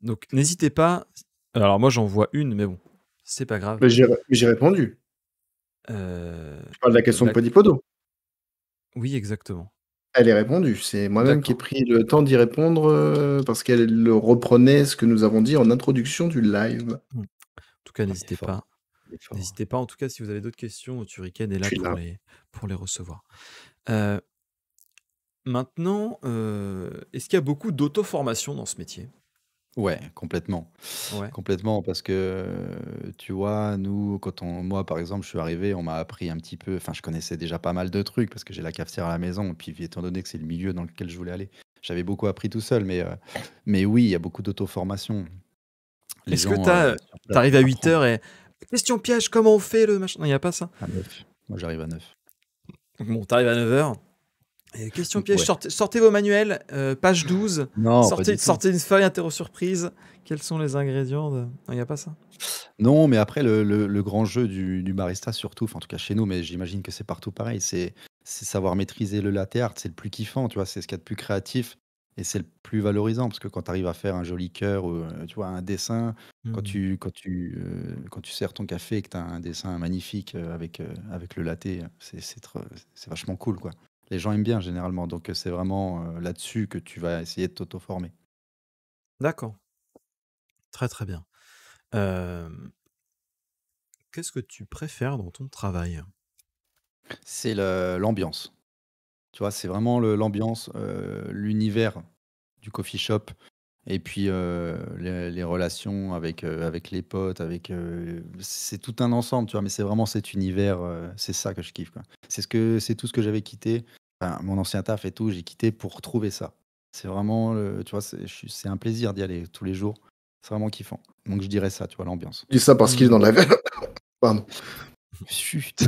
Donc n'hésitez pas. Alors moi j'en vois une, mais bon, c'est pas grave. Mais j'ai répondu. Euh, Je parle de la question de la- Podipodo. Oui, exactement. Elle est répondue. C'est moi-même qui ai D'accord. pris le temps d'y répondre parce qu'elle reprenait ce que nous avons dit en introduction du live. En tout cas, Ah, il est n'hésitez fort. pas. Il est fort. N'hésitez pas. En tout cas, si vous avez d'autres questions, Turrican est Je là suis là. pour les recevoir. Euh, Maintenant, est-ce qu'il y a beaucoup d'auto-formation dans ce métier? Ouais, complètement. Ouais. Complètement, parce que, tu vois, nous, moi, par exemple, je suis arrivé, on m'a appris un petit peu, enfin, je connaissais déjà pas mal de trucs parce que j'ai la cafetière à la maison, et puis étant donné que c'est le milieu dans lequel je voulais aller, j'avais beaucoup appris tout seul, mais oui, il y a beaucoup d'auto-formation. Les Est-ce que gens sur place t'arrives vont à 8 t'apprendre heures et question piège, comment on fait le machin? Non, il n'y a pas ça. à 9. Moi, j'arrive à 9. Donc bon, t'arrives à 9 heures. Et question piège, Ouais. sortez vos manuels, page 12, Non, pas du tout. sortez une feuille interro surprise. Quels sont les ingrédients de... Non, il n'y a pas ça. Non, mais après, le grand jeu du barista, surtout, enfin, en tout cas chez nous, mais j'imagine que c'est partout pareil, c'est savoir maîtriser le latte art, c'est le plus kiffant, tu vois, c'est ce qu'il y a de plus créatif et c'est le plus valorisant parce que quand tu arrives à faire un joli cœur ou, tu vois, un dessin, Mhm. quand tu sers ton café et que tu as un dessin magnifique, avec le latte, c'est vachement cool, quoi. Les gens aiment bien généralement, donc c'est vraiment, là-dessus que tu vas essayer de t'auto-former. D'accord, très très bien. Euh, Qu'est-ce que tu préfères dans ton travail? C'est l'ambiance. Tu vois, c'est vraiment l'ambiance, l'univers du coffee shop et puis les relations avec les potes, c'est tout un ensemble, tu vois, mais c'est vraiment cet univers, c'est ça que je kiffe, quoi. C'est tout ce que j'avais quitté, enfin, mon ancien taf et tout, j'ai quitté pour retrouver ça. C'est vraiment, tu vois, c'est un plaisir d'y aller tous les jours. C'est vraiment kiffant. Donc je dirais ça, tu vois, l'ambiance. Je dis ça parce qu'il est dans la Pardon. Chut.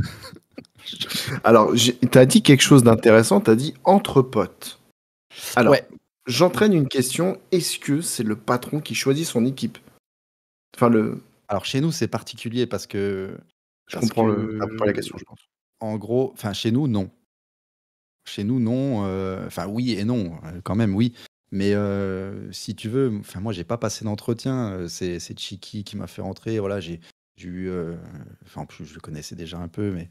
Alors, t'as dit quelque chose d'intéressant, t'as dit entre potes. Alors, Ouais. j'entraîne une question, est-ce que c'est le patron qui choisit son équipe? Enfin, Alors chez nous, c'est particulier parce que je comprends t'as compris la question, je pense. en gros, enfin chez nous, non. Chez nous, non. Enfin, oui et non, quand même, oui. Mais si tu veux, enfin, moi, j'ai pas passé d'entretien. C'est Chiki qui m'a fait rentrer. Voilà, j'ai eu. Enfin, en plus, je le connaissais déjà un peu, mais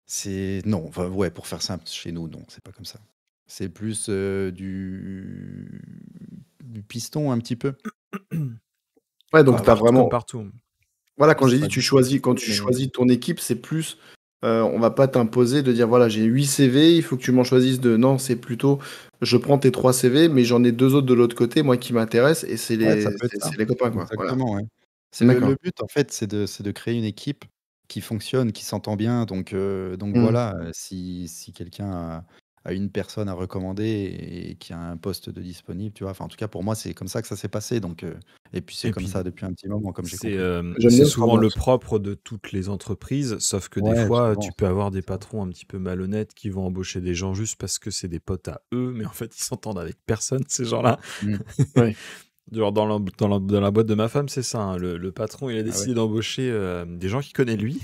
c'est. Non, enfin, ouais, pour faire simple, chez nous, non, c'est pas comme ça. C'est plus du piston, un petit peu. Ouais, donc Enfin, t'as Comme vraiment. partout. Voilà, quand j'ai dit pas tu du choisis, quand piston, tu mais. choisis ton équipe, c'est plus. On va pas t'imposer de dire voilà, j'ai 8 CV, il faut que tu m'en choisisses 2. Non, c'est plutôt je prends tes 3 CV, mais j'en ai 2 autres de l'autre côté, moi qui m'intéressent, et c'est Ouais, ça les, peut être c'est ça. c'est les copains, quoi. Voilà. Exactement, ouais. C'est D'accord. le but, en fait, c'est de créer une équipe qui fonctionne, qui s'entend bien. Donc Hmm. voilà, si quelqu'un a une personne à recommander et qui a un poste de disponible, tu vois. Enfin, en tout cas, pour moi, c'est comme ça que ça s'est passé. Donc, et puis c'est Et comme puis, ça depuis un petit moment, comme j'ai compris. J'aime c'est bien cette souvent le ambiance. propre de toutes les entreprises, sauf que des Ouais, fois, souvent, tu peux avoir des c'est ça. patrons un petit peu malhonnêtes qui vont embaucher des gens juste parce que c'est des potes à eux, mais en fait, ils s'entendent avec personne, ces gens-là. Mm. Ouais. Genre dans la boîte de ma femme, c'est ça, hein. Le patron, il a Ah ouais. décidé d'embaucher des gens qu'il connaît lui,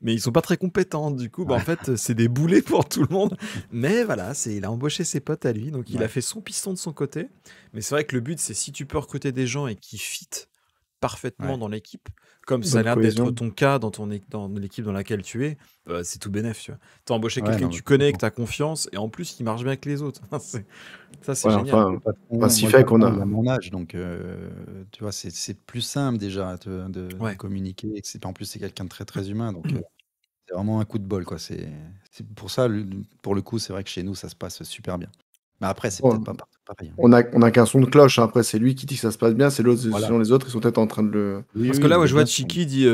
mais ils sont pas très compétents. Du coup, bah, en Ouais. fait, c'est des boulets pour tout le monde. Mais voilà, il a embauché ses potes à lui, donc il a Ouais. fait son piston de son côté. Mais c'est vrai que le but, c'est si tu peux recruter des gens et qui fit parfaitement Ouais. dans l'équipe, comme ça a Bonne l'air d'être cohésion. ton cas dans l'équipe dans laquelle tu es, c'est tout bénef, tu vois. T'as embauché Ouais, quelqu'un non, que mais tu connais, que complètement. tu as confiance, et en plus, qui marche bien avec les autres. Ça, c'est Ouais, génial. enfin, ce qui Moi, le fait qu'on patron, a. il a mon âge, donc tu vois, c'est plus simple déjà de Ouais. communiquer. En plus, c'est quelqu'un de très très humain, donc c'est vraiment un coup de bol, quoi. C'est pour ça, pour le coup, c'est vrai que chez nous, ça se passe super bien. Mais après, c'est Bon, peut-être pas partout pareil, hein. on a qu'un son de cloche, hein. Après, c'est lui qui dit que ça se passe bien, c'est l'autre, Voilà. sinon les autres, ils sont peut-être en train de le. Oui, Parce que oui, là, vous ouais, êtes je vois bien sûr. Chiki dit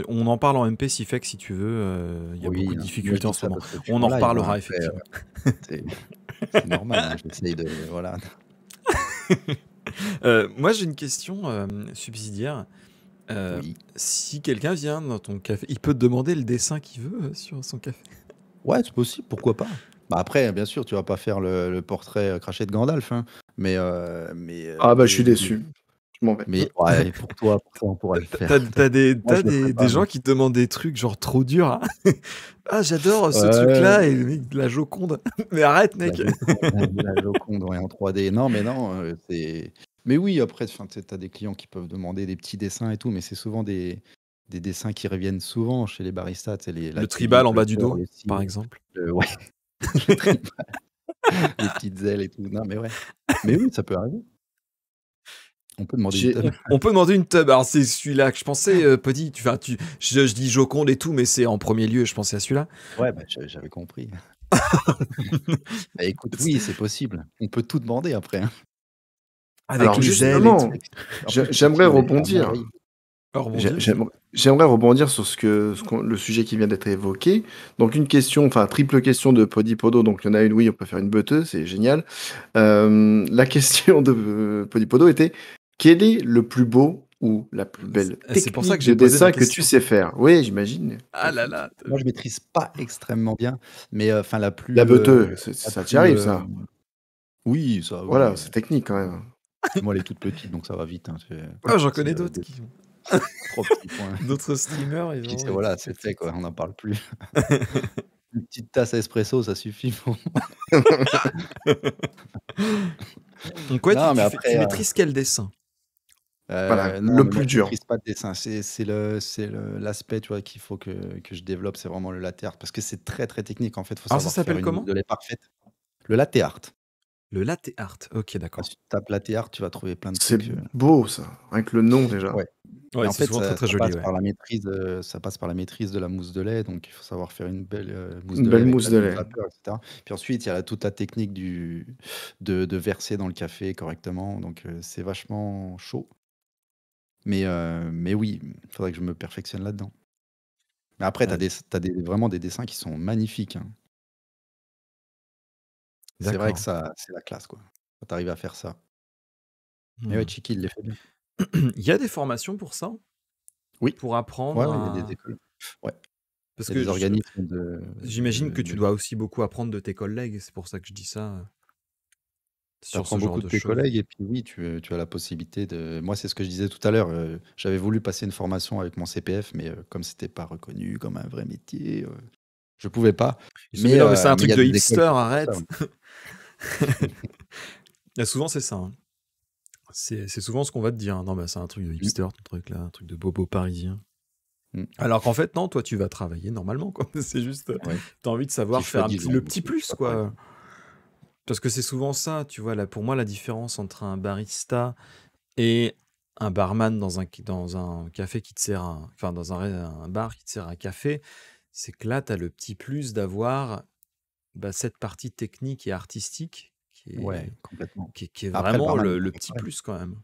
on en parle en MP si fait que si tu veux, il y a beaucoup Oui, de non, moi je difficultés en dis ce ça moment. parce que tu es On en en live, hein. reparlera Après, effectivement. c'est c'est normal, hein. J'essaye de. Voilà. Moi, j'ai une question subsidiaire. Oui. Si quelqu'un vient dans ton café, il peut te demander le dessin qu'il veut sur son café. Ouais, c'est possible, pourquoi pas. Bah après, bien sûr, tu vas pas faire le portrait craché de Gandalf, hein. Ah bah, je suis déçu. Je m'en vais. Mais ouais, pour toi, on pourra le faire. Moi, T'as je le ferai des pas, gens mais. qui te demandent des trucs genre trop durs, hein. Ah, j'adore ce Ouais, truc-là et le mec, de la Joconde. Mais arrête, la mec. Joconde, la Joconde, ouais, en 3D. Non, mais non, Mais oui, après, enfin, tu as des clients qui peuvent demander des petits dessins et tout, mais c'est souvent des dessins qui reviennent souvent chez les baristas, tu sais, la Le tribal tulipe, en le bas du cœur, dos, le par cire, exemple. ouais, le tribal, les petites ailes et tout. Non, mais ouais. Mais oui, ça peut arriver. On peut demander une J'ai tub. On peut demander une tub. Alors, c'est celui-là que je pensais, Podi. Je dis Joconde et tout, mais c'est en premier lieu, je pensais à celui-là. Ouais, bah, j'avais compris. Bah, écoute, oui, c'est possible. On peut tout demander après, hein. Avec Alors les ailes et tout. justement, En plus, j'aimerais Chiki, il va être à rebondir. merveille. Alors, rebondis, vas-y. J'aimerais rebondir sur le sujet qui vient d'être évoqué. Donc une question, enfin triple question de Podipodo. Donc il y en a une, oui, on peut faire une beuteuse, c'est génial. La question de Podipodo était quel est le plus beau ou la plus belle C'est pour ça que technique de j'ai posé ma dessin que tu question. sais faire? Oui, j'imagine. Ah là là. Moi, je maîtrise pas extrêmement bien, mais enfin La beuteuse, la ça t'y plus, arrive, ça. oui, ça, Voilà, oui. c'est technique quand même. Moi, elle est toute petite, donc ça va vite, hein. Ah, j'en C'est connais d'autres 3 petits points. d'autres streamers, ils Puis ont c'est des voilà, trucs c'est plus fait, petits. quoi, on n'en parle plus. Une petite tasse à espresso, ça suffit pour moi. Donc ouais, Non, mais tu après, maîtrises quel dessin? Voilà, non, le mais moi, plus je dur. maîtrise pas le dessin. L'aspect, tu vois, qu'il faut que je développe, c'est vraiment le latte art parce que c'est très, très technique, en fait. Il faut Alors ça savoir faire s'appelle une comment? moule de lait parfaite. Le latte art. Le latte art. Ok, Ah, d'accord. si tu tapes latte art, tu vas trouver plein de C'est trucs. beau ça, rien que le nom déjà. Ouais. Et Ouais, en c'est fait, souvent très très ça joli, passe ouais. par la maîtrise, ça passe par la maîtrise de la mousse de lait, donc il faut savoir faire une belle mousse Une de lait belle avec mousse la de bonne lait. vapeur, etc. Puis ensuite, il y a toute la technique de verser dans le café correctement, donc c'est vachement chaud. Mais oui, il faudrait que je me perfectionne là-dedans. Mais après, Ouais, vraiment des dessins qui sont magnifiques, hein. C'est vrai que d'accord. ça, c'est la classe, quoi. Quand tu arrives à faire ça. Mais ouais, Hmm. Chiki, il les fait bien. Il y a des formations pour ça? Oui, Pour apprendre ouais, ouais, il y a des à... écoles. Ouais, Parce il y a que des organismes j'imagine que tu de dois aussi beaucoup apprendre de tes collègues, c'est pour ça que je dis ça Tu sur apprends ce genre beaucoup de de tes choses. collègues et puis oui, tu as la possibilité de moi, c'est ce que je disais tout à l'heure, j'avais voulu passer une formation avec mon CPF, mais comme c'était pas reconnu comme un vrai métier, je pouvais pas. Ils se disent, mais non, mais c'est un Mais il y truc a de des écoles hipster, qui font ça, arrête. ouais. Et souvent, c'est ça, hein. C'est souvent ce qu'on va te dire, hein. Non, bah, c'est un truc de Mmh, hipster, ton truc là, un truc de bobo parisien. mmh, Alors qu'en fait, non, toi, tu vas travailler normalement, quoi. C'est juste, ouais. t'as envie de Qui savoir faire choisit le donc petit je suis plus, pas pareil. quoi. Parce que c'est souvent ça, tu vois, là, pour moi, la différence entre un barista et un barman dans un café qui te sert enfin, dans un bar qui te sert un café, c'est que là, t'as le petit plus d'avoir bah, cette partie technique et artistique Ouais, complètement. qui est Après le vraiment barman, il le peut petit préparer. plus quand même.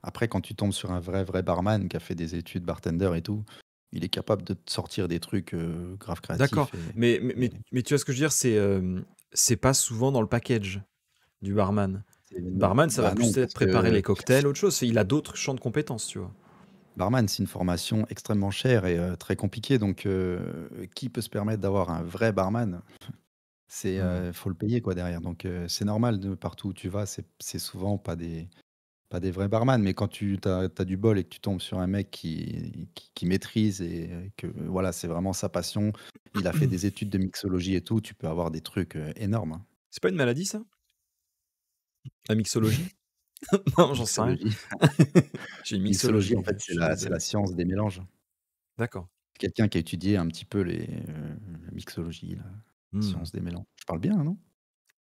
Après quand tu tombes sur un vrai barman qui a fait des études bartender et tout, il est capable de te sortir des trucs, grave D'accord, créatifs et mais tu vois ce que je veux dire, c'est pas souvent dans le package du barman. c'est Barman, ça va bah, non, plus être parce préparer que les cocktails, autre chose. Il a d'autres champs de compétences, tu vois. barman, c'est une formation extrêmement chère et très compliquée, donc qui peut se permettre d'avoir un vrai barman? C'est, Hmm. faut le payer quoi derrière, donc c'est normal de partout où tu vas, c'est souvent pas des vrais barman, mais quand tu as du bol et que tu tombes sur un mec qui maîtrise et que voilà, c'est vraiment sa passion, il a fait des études de mixologie et tout, tu peux avoir des trucs, énormes, hein. C'est pas une maladie, ça? La mixologie? Non, j'en sais rien. Mixologie J'ai une mixologie, mixologie, en fait, je suis c'est désolé. la science des mélanges. D'accord. Quelqu'un qui a étudié un petit peu la mixologie, la Hmm. science des mélanges. Je parle bien, non?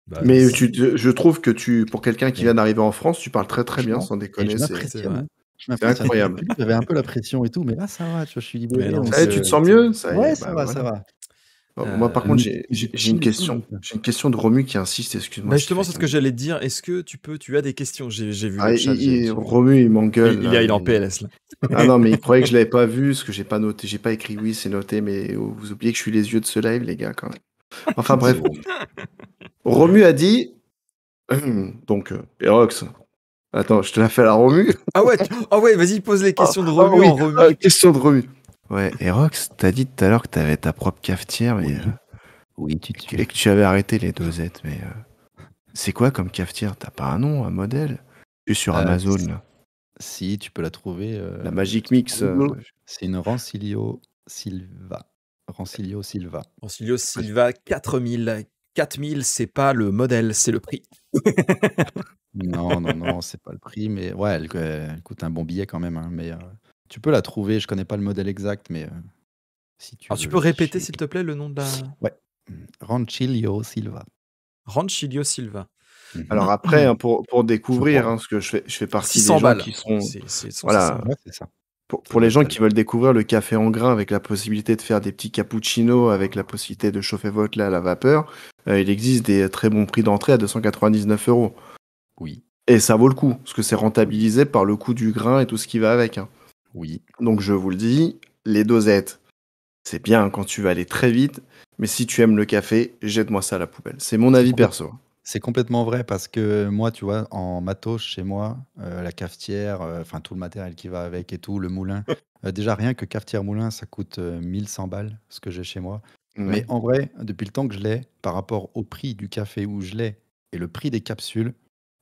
Bah, Mais je trouve que pour quelqu'un qui Ouais. vient d'arriver en France, tu parles très très bien, Franchement sans et déconner, je c'est m'impressionne, vrai. hein. Je c'est m'impressionne. Au incroyable. début, j'avais un peu la pression et tout, mais là, ça va, tu vois? Je suis Mais libéré non, mais donc Tu te sens c'est... mieux? Ça y ouais, est, ça bah va, ça voilà. va. Bon, moi, par euh, contre, Je chill et tout, donc J'ai une question de Romu qui insiste. Excuse-moi, Bah je t'ai justement, fait c'est ce qu'un. que j'allais te dire. Est-ce que tu as des questions? J'ai vu Ah, le chat, j'ai vu. Romu, il m'engueule Il là. est en PLS là. Ah non, mais il croyait que je l'avais pas vu, parce que j'ai pas noté, j'ai pas écrit oui, c'est noté, mais vous oubliez que je suis les yeux de ce live, les gars, quand même. Enfin c'est bref, Romu. Romu a dit, donc, Erox, attends, je te la fais à la Romu. Ah ouais, vas-y, pose les Ah questions de ah Romu oui, en Romu. question de Romu. Ouais, Erox, t'as dit tout à l'heure que t'avais ta propre cafetière, mais, Oui, oui, et que tu avais arrêté les dosettes, mais c'est quoi comme cafetière? T'as pas un nom, un modèle? Je suis sur Heu, Amazon, là. si tu peux la trouver, La Magic sur Mix. Google. C'est une Rancilio Silva. Rancilio Silva. Ancilio Je sais pas si Silva 4000. 4000, c'est pas le modèle, c'est le prix. non, non, non, c'est pas le prix, mais ouais, elle coûte un bon billet quand même, hein, mais tu peux la trouver. Je connais pas le modèle exact, mais si tu Alors tu veux peux répéter chercher s'il te plaît le nom de la... ouais, Rancilio Silva. Rancilio Silva. Mmh. Alors après, hein, pour Je découvrir, crois. hein, parce que je fais partie des 600 gens balles. qui sont, C'est 600 voilà, balles. Ouais, c'est ça. Ça pour doit les être gens celle-là. qui veulent découvrir le café en grain avec la possibilité de faire des petits cappuccinos, avec la possibilité de chauffer votre lait à la vapeur, il existe des très bons prix d'entrée à 299 €. Oui, Et ça vaut le coup, parce que c'est oui, rentabilisé par le coût du grain et tout ce qui va avec, hein. oui. Donc je vous le dis, les dosettes, c'est bien quand tu vas aller très vite, mais si tu aimes le café, jette-moi ça à la poubelle. C'est mon C'est avis complète perso. c'est complètement vrai parce que moi, tu vois, en matos chez moi, la cafetière, enfin tout le matériel qui va avec et tout, le moulin, déjà rien que cafetière moulin, ça coûte, 1 100 balles, ce que j'ai chez moi. Mais Ouais. en vrai, depuis le temps que je l'ai, par rapport au prix du café où je l'ai et le prix des capsules,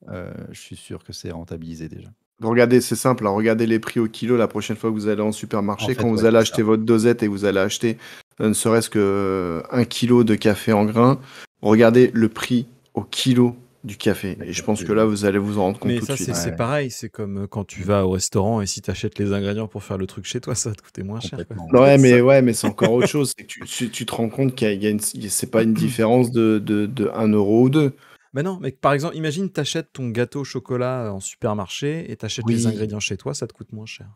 je suis sûr que c'est rentabilisé déjà. Regardez, c'est simple, hein, regardez les prix au kilo la prochaine fois que vous allez en En supermarché. Quand fait, ouais, vous allez c'est ça. acheter votre dosette et vous allez acheter ne serait-ce que 1 kilo de café en grains, regardez le prix au kilo du café. La Et je pense que capsule, là, ouais. vous allez vous en rendre compte Mais tout de ça, suite. c'est Ouais, pareil. C'est comme quand tu mmh, vas au restaurant et si tu achètes les ingrédients pour faire le truc chez toi, ça va te coûter moins cher, quoi. complètement. Ouais, mais c'est encore autre chose. C'est que tu te rends compte qu'il y a c'est pas une différence de 1 € ou 2. Bah non, mais par exemple, imagine, t'achètes ton gâteau au chocolat en supermarché et t'achètes les Oui, ingrédients chez toi, ça te coûte moins cher.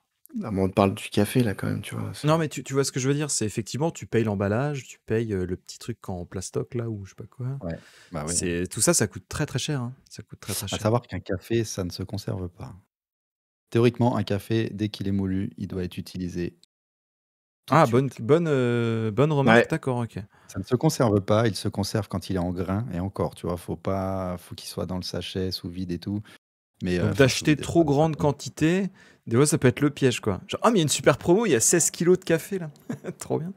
ah, mais on parle du café là quand même, tu vois. Non, mais tu vois ce que je veux dire, c'est effectivement, tu payes l'emballage, tu payes le petit truc en plastoc là, ou je sais pas quoi. Ouais, bah oui. Tout ça, ça coûte très très cher, hein. Ça coûte très très À cher. savoir qu'un café, ça ne se conserve pas. Théoriquement, un café, dès qu'il est moulu, il doit être utilisé tout de Ah, bonne, suite. bonne, bonne remarque, Ouais. d'accord, ok. Ça ne se conserve pas, il se conserve quand il est en grain et encore, tu vois? Faut qu'il soit dans le sachet, sous vide et tout, mais Donc enfin sous d'acheter vide, trop ça grande peut quantité, des fois ça peut être le piège, quoi. Genre, ah, mais il y a une super promo, il y a 16 kilos de café là. Trop bien.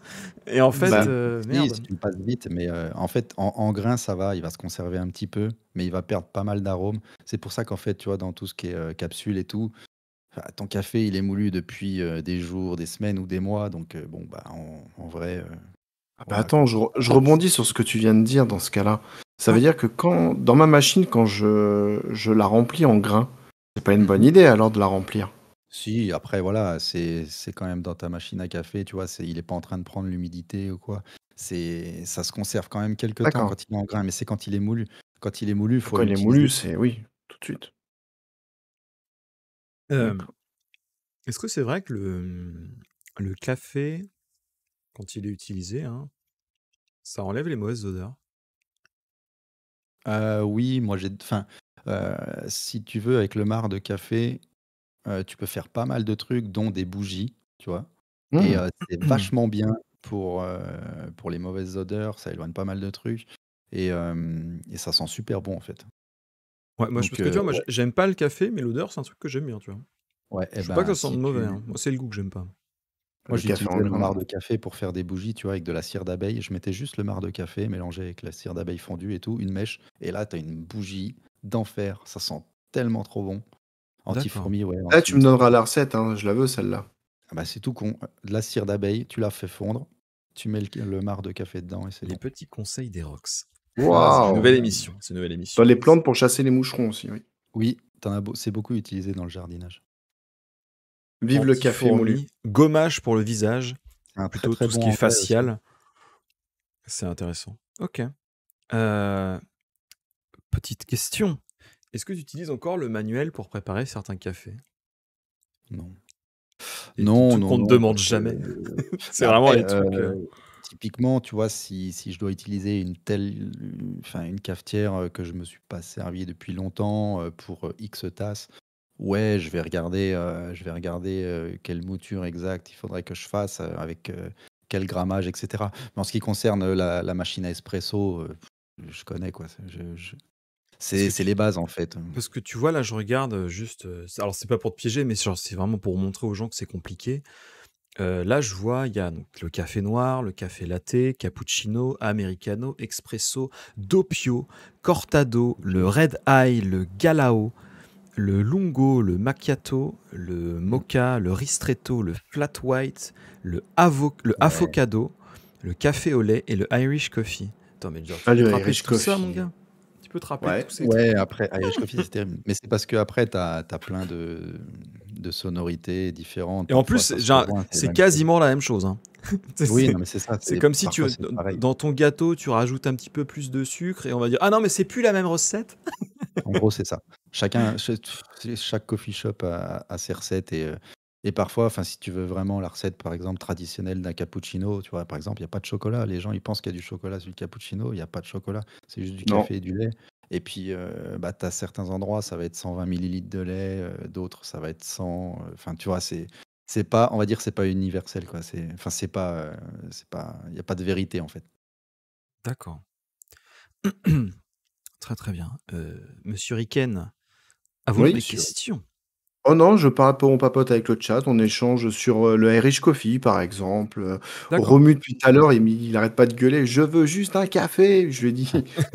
Et en fait, Bah, si, si merde. tu le passes vite, mais en fait, en grain, ça va, il va se conserver un petit peu, mais il va perdre pas mal d'arômes. C'est pour ça qu'en fait, tu vois, dans tout ce qui est, capsule et tout, ton café, il est moulu depuis, des jours, des semaines ou des mois, donc bon, bah, en vrai, bah voilà, attends, quoi. je rebondis sur ce que tu viens de dire dans ce cas-là. Ça veut Ouais. dire que quand, dans ma machine, quand je la remplis en grains, c'est pas une bonne Mmh. idée alors de la remplir. Si, après voilà, c'est quand même dans ta machine à café, tu vois? Il est pas en train de prendre l'humidité ou quoi. Ça se conserve quand même quelque temps D'accord. quand il est en grain, mais c'est quand il est moulu. Quand il est moulu, il faut Quand il est moulu, l'utiliser. c'est oui, tout de suite. Euh, D'accord. Est-ce que c'est vrai que le café, quand il est utilisé, hein, ça enlève les mauvaises odeurs? Oui, moi si tu veux avec le marc de café, tu peux faire pas mal de trucs dont des bougies, tu vois? Et Mmh. c'est vachement bien pour les mauvaises odeurs, ça éloigne pas mal de trucs et ça sent super bon en fait. Ouais, moi, Donc parce que tu vois, moi, ouais, j'aime pas le café, mais l'odeur, c'est un truc que j'aime bien, tu vois. ouais et Je veux pas que ben ça sente si mauvais, hein. tu Moi, c'est le goût que j'aime pas. moi Le café en j'utilisais mon grains. marc de café pour faire des bougies, tu vois? Avec de la cire d'abeille. Je mettais juste le marc de café mélangé avec la cire d'abeille fondue et tout, une mèche et là tu as une bougie d'enfer. Ça sent tellement trop bon. D'accord. Anti-fourmis, ouais, Ah, tu me anti-moustiques. donneras la recette, hein, je la veux celle-là. Ah bah, c'est tout con, de la cire d'abeille, tu la fais fondre, tu mets le marc de café dedans et c'est Les bon. petits conseils d'Erox. Ah, c'est une Waouh! nouvelle émission. C'est une nouvelle Dans émission. les plantes pour chasser les moucherons aussi, oui. Oui, c'est beaucoup utilisé dans le jardinage. Vive le café moulu. Anti-fourmis, gommage pour le visage, C'est un très, plutôt très tout ce bon qui est engrais aussi. facial. C'est intéressant. Ok. Euh, Petite question. Est-ce que tu utilises encore le manuel pour préparer certains cafés? Non. Des petits Non, trucs non, qu'on ne non, demande parce que jamais. mais C'est vraiment après, les trucs. typiquement, tu vois, si je dois utiliser une cafetière, que je me suis pas servi depuis longtemps, pour, X tasses, ouais, je vais regarder, quelle mouture exacte il faudrait que je fasse, avec, quel grammage et cetera. Mais en ce qui concerne, la machine à espresso, je connais quoi, Parce que c'est les bases en fait. parce que tu vois, là, je regarde juste. Alors, c'est pas pour te piéger, mais genre, c'est vraiment pour montrer aux gens que c'est compliqué. Là, je vois, il y a donc le café noir, le café latte, cappuccino, americano, espresso, doppio, cortado, le red eye, le galao, le lungo, le macchiato, le Mmh, mocha, le ristretto, le flat white, le ouais. affogato, le café au lait et le Irish coffee. Attends, mais genre, tu Ah, peux te le rappeler de Irish tout ça, mon Coffee. gars? Tu peux te rappeler de Ouais. tous ces trucs? Ouais, après Irish Coffee, c'est terrible. Mais c'est parce qu'après tu as plein de sonorités différentes. Et en Parfois plus, ça se genre, rejoint, c'est les c'est mêmes choses. quasiment la même chose, hein. C'est Oui, c'est- non, mais c'est ça, c'est comme si parfois c'est pareil. dans ton gâteau, tu rajoutes un petit peu plus de sucre et on va dire, ah non, mais c'est plus la même recette. En gros, c'est ça. Chaque coffee shop a ses recettes et parfois, enfin, si tu veux vraiment la recette, par exemple, traditionnelle d'un cappuccino, tu vois, par exemple, il y a pas de chocolat. Les gens, ils pensent qu'il y a du chocolat sur le cappuccino, il y a pas de chocolat, c'est juste du Non. café et du lait et puis, bah, tu as certains endroits, ça va être 120 millilitres de lait, d'autres, ça va être 100, enfin, tu vois, c'est pas on va dire, c'est pas universel, quoi. C'est pas il y a pas de vérité, en fait. D'accord. Très très bien. Monsieur Riken, avons-nous Oui, des sûr. questions? Oh non, je parle on papote avec le chat, on échange sur, le Irish Coffee, par exemple, D'accord. Romu depuis tout à l'heure, il arrête pas de gueuler: «Je veux juste un café!» Je lui ai dit: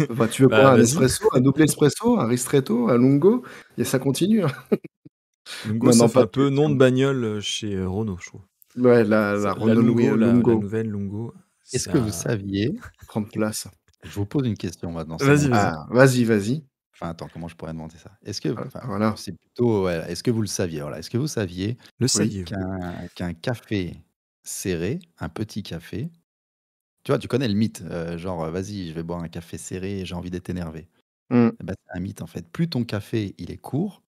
«Bah, tu veux quoi? Bah, Un vas-y. espresso, un double espresso, un ristretto, un lungo?» Et ça continue, hein. Lungo, ça Maintenant, fait pas un de peu nom de questions. bagnole chez Renault, je trouve. Ouais, la La Renault Lungo, la Lungo, nouvelle Lungo, Est-ce c'est que vous un. saviez prendre place. je vous pose une question maintenant, c'est Vas-y, mon vas-y. tour. Ah, vas-y, vas-y. Enfin, attends, comment je pourrais demander ça? Enfin, Voilà. c'est plutôt, ouais, est-ce que vous le saviez? Voilà, est-ce que vous saviez Le Oui. saviez-vous? qu'un café serré, un petit café, tu vois, tu connais le mythe, genre, «Vas-y, je vais boire un café serré, j'ai envie d'être énervé». Mmh. Eh ben, c'est un mythe en fait. Plus ton café il est court,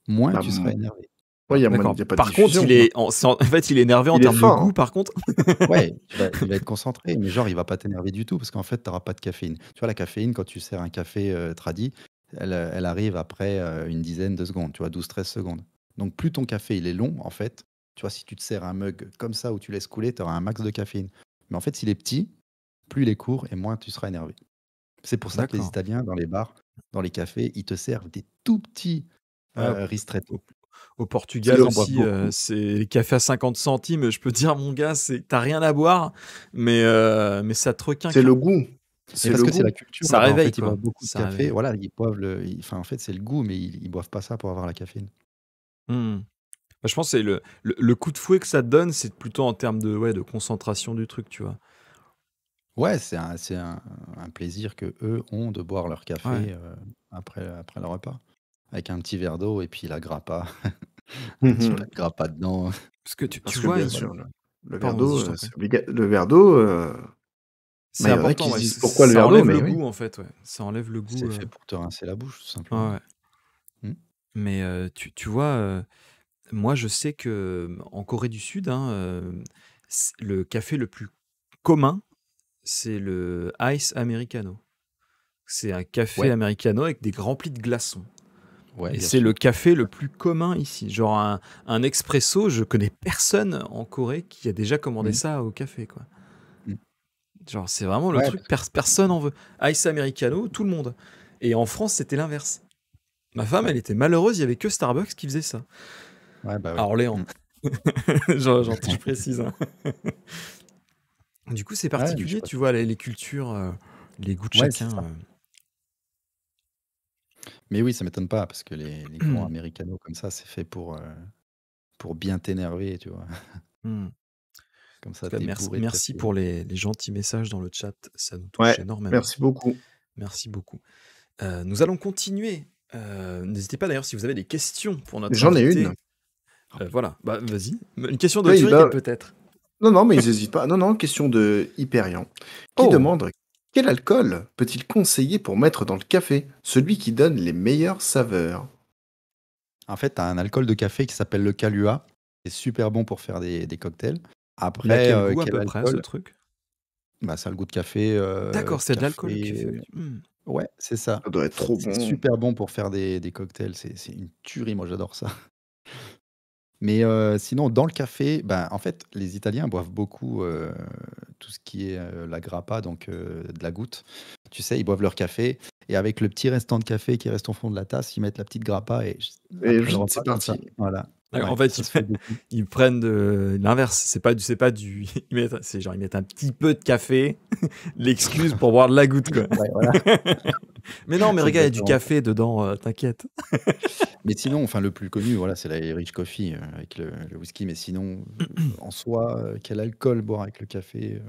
moins Bah, tu seras énervé. ouais, D'accord. il y a pas de Par contre, diffusion, il quoi. est en fait, il est énervé en Il est termes de fin, goût, hein. par contre? Ouais, il va être concentré, mais genre il va pas t'énerver du tout parce qu'en fait tu auras pas de caféine. Tu vois la caféine quand tu sers un café, tradi, elle arrive après, une dizaine de secondes, tu vois? 12-13 secondes. Donc plus ton café il est long en fait, tu vois? Si tu te sers un mug comme ça où tu laisses couler, tu auras un max de caféine. Mais en fait s'il est petit, plus il est court et moins tu seras énervé. C'est pour ça que les D'accord. Italiens dans les bars, dans les cafés, ils te servent des tout petits, Ouais, ristretto. au au C'est Portugal Ils le en boivent aussi, beaucoup. c'est les cafés à 50 centimes, je peux te dire mon gars, c'est tu rien à boire, mais ça te c'est requinque, le hein. goût, Mais c'est parce le que c'est goût. la culture Ça là-bas, en réveille, fait, ils quoi, boivent beaucoup de ça café. réveille. Voilà, ils boivent enfin, en fait, c'est le goût, mais ils boivent pas ça pour avoir la caféine. Mmh. Bah, je pense que c'est le coup de fouet que ça te donne, c'est plutôt en termes de, ouais, de concentration du truc, tu vois? Ouais, c'est un plaisir que eux ont de boire leur Ouais. café, après le repas. Avec un petit verre d'eau et puis la grappa. Tu mets Mmh. la grappa dedans. Parce que tu Parce que vois, bien il sûr, le verre pardon, vas-y, d'eau, je t'en prie. c'est le verre d'eau, C'est bah, il y en a qui important, se ouais, disent: ç «Pourquoi le ça verre d'eau?» enlève le Mais oui. goût, en fait, ouais. Ça enlève le goût, C'est fait pour te rincer la bouche, tout ouais, simplement. ouais. Mmh. Mais tu vois, moi, je sais que, en Corée du Sud, hein, c le café le plus commun, c'est le ice americano. C'est un café Ouais, americano avec des remplis de glaçons ouais, et bien c'est le sûr. café le plus commun ici. Genre un expresso, je connais personne en Corée qui a déjà commandé Mmh. ça au café, quoi. Mmh. Genre, c'est vraiment le Ouais, truc, parce que personne en veut. Ice americano, tout le monde. Et en France, c'était l'inverse. Ma femme, ouais, elle était malheureuse, il y avait que Starbucks qui faisait ça. ouais, bah, À oui. Orléans. Mmh. Je précise, hein. Du coup, c'est Ouais, mais je sais particulier, pas tu vois, les cultures, les goûts de ouais, c'est chacun. ça. Mais oui, ça m'étonne pas parce que les grands americanos comme ça, c'est fait pour bien t'énerver, tu vois? Hmm. En Comme tout ça, cas, tu es bourré de merci caféine. pour les gentils messages dans le chat, ça nous touche Ouais, énormément. merci beaucoup. Merci beaucoup. Nous allons continuer. N'hésitez pas d'ailleurs si vous avez des questions pour notre J'en ai une. invité. Voilà, bah vas-y. Une question de Oui, Turiel bah, peut-être. non, non, mais ils hésitent pas. Non, non, question de Hyperion, qui Oh, demande: «Quel alcool peut-il conseiller pour mettre dans le café? Celui qui donne les meilleures saveurs?» En fait, tu as un alcool de café qui s'appelle le Kahlua, qui est super bon pour faire des cocktails. il a Après, quel goût à quel peu près ce alcool? truc? Bah, ça a le goût de café, D'accord, c'est de l'alcool qui fait. ouais, c'est ça. Ça doit être trop C'est bon. super bon pour faire des cocktails, c'est une tuerie, moi j'adore ça. Mais sinon, dans le café, ben, en fait, les Italiens boivent beaucoup, tout ce qui est, la grappa, donc de la goutte. Tu sais, ils boivent leur café et avec le petit restant de café qui reste au fond de la tasse, ils mettent la petite grappa et Et après le vite, repas c'est comme ça, parti. voilà. En Ouais, fait, ça se fait beaucoup. ils prennent de l'inverse. C'est pas du. C'est genre ils mettent un petit peu de café, l'excuse pour boire de la goutte, quoi. Ouais, voilà, Mais non, mais c'est regarde, il y a du exactement ça. café dedans, t'inquiète. Mais sinon, enfin, le plus connu, voilà, c'est l'Irish Coffee, avec le whisky. Mais sinon, en soi, quel alcool boire avec le café?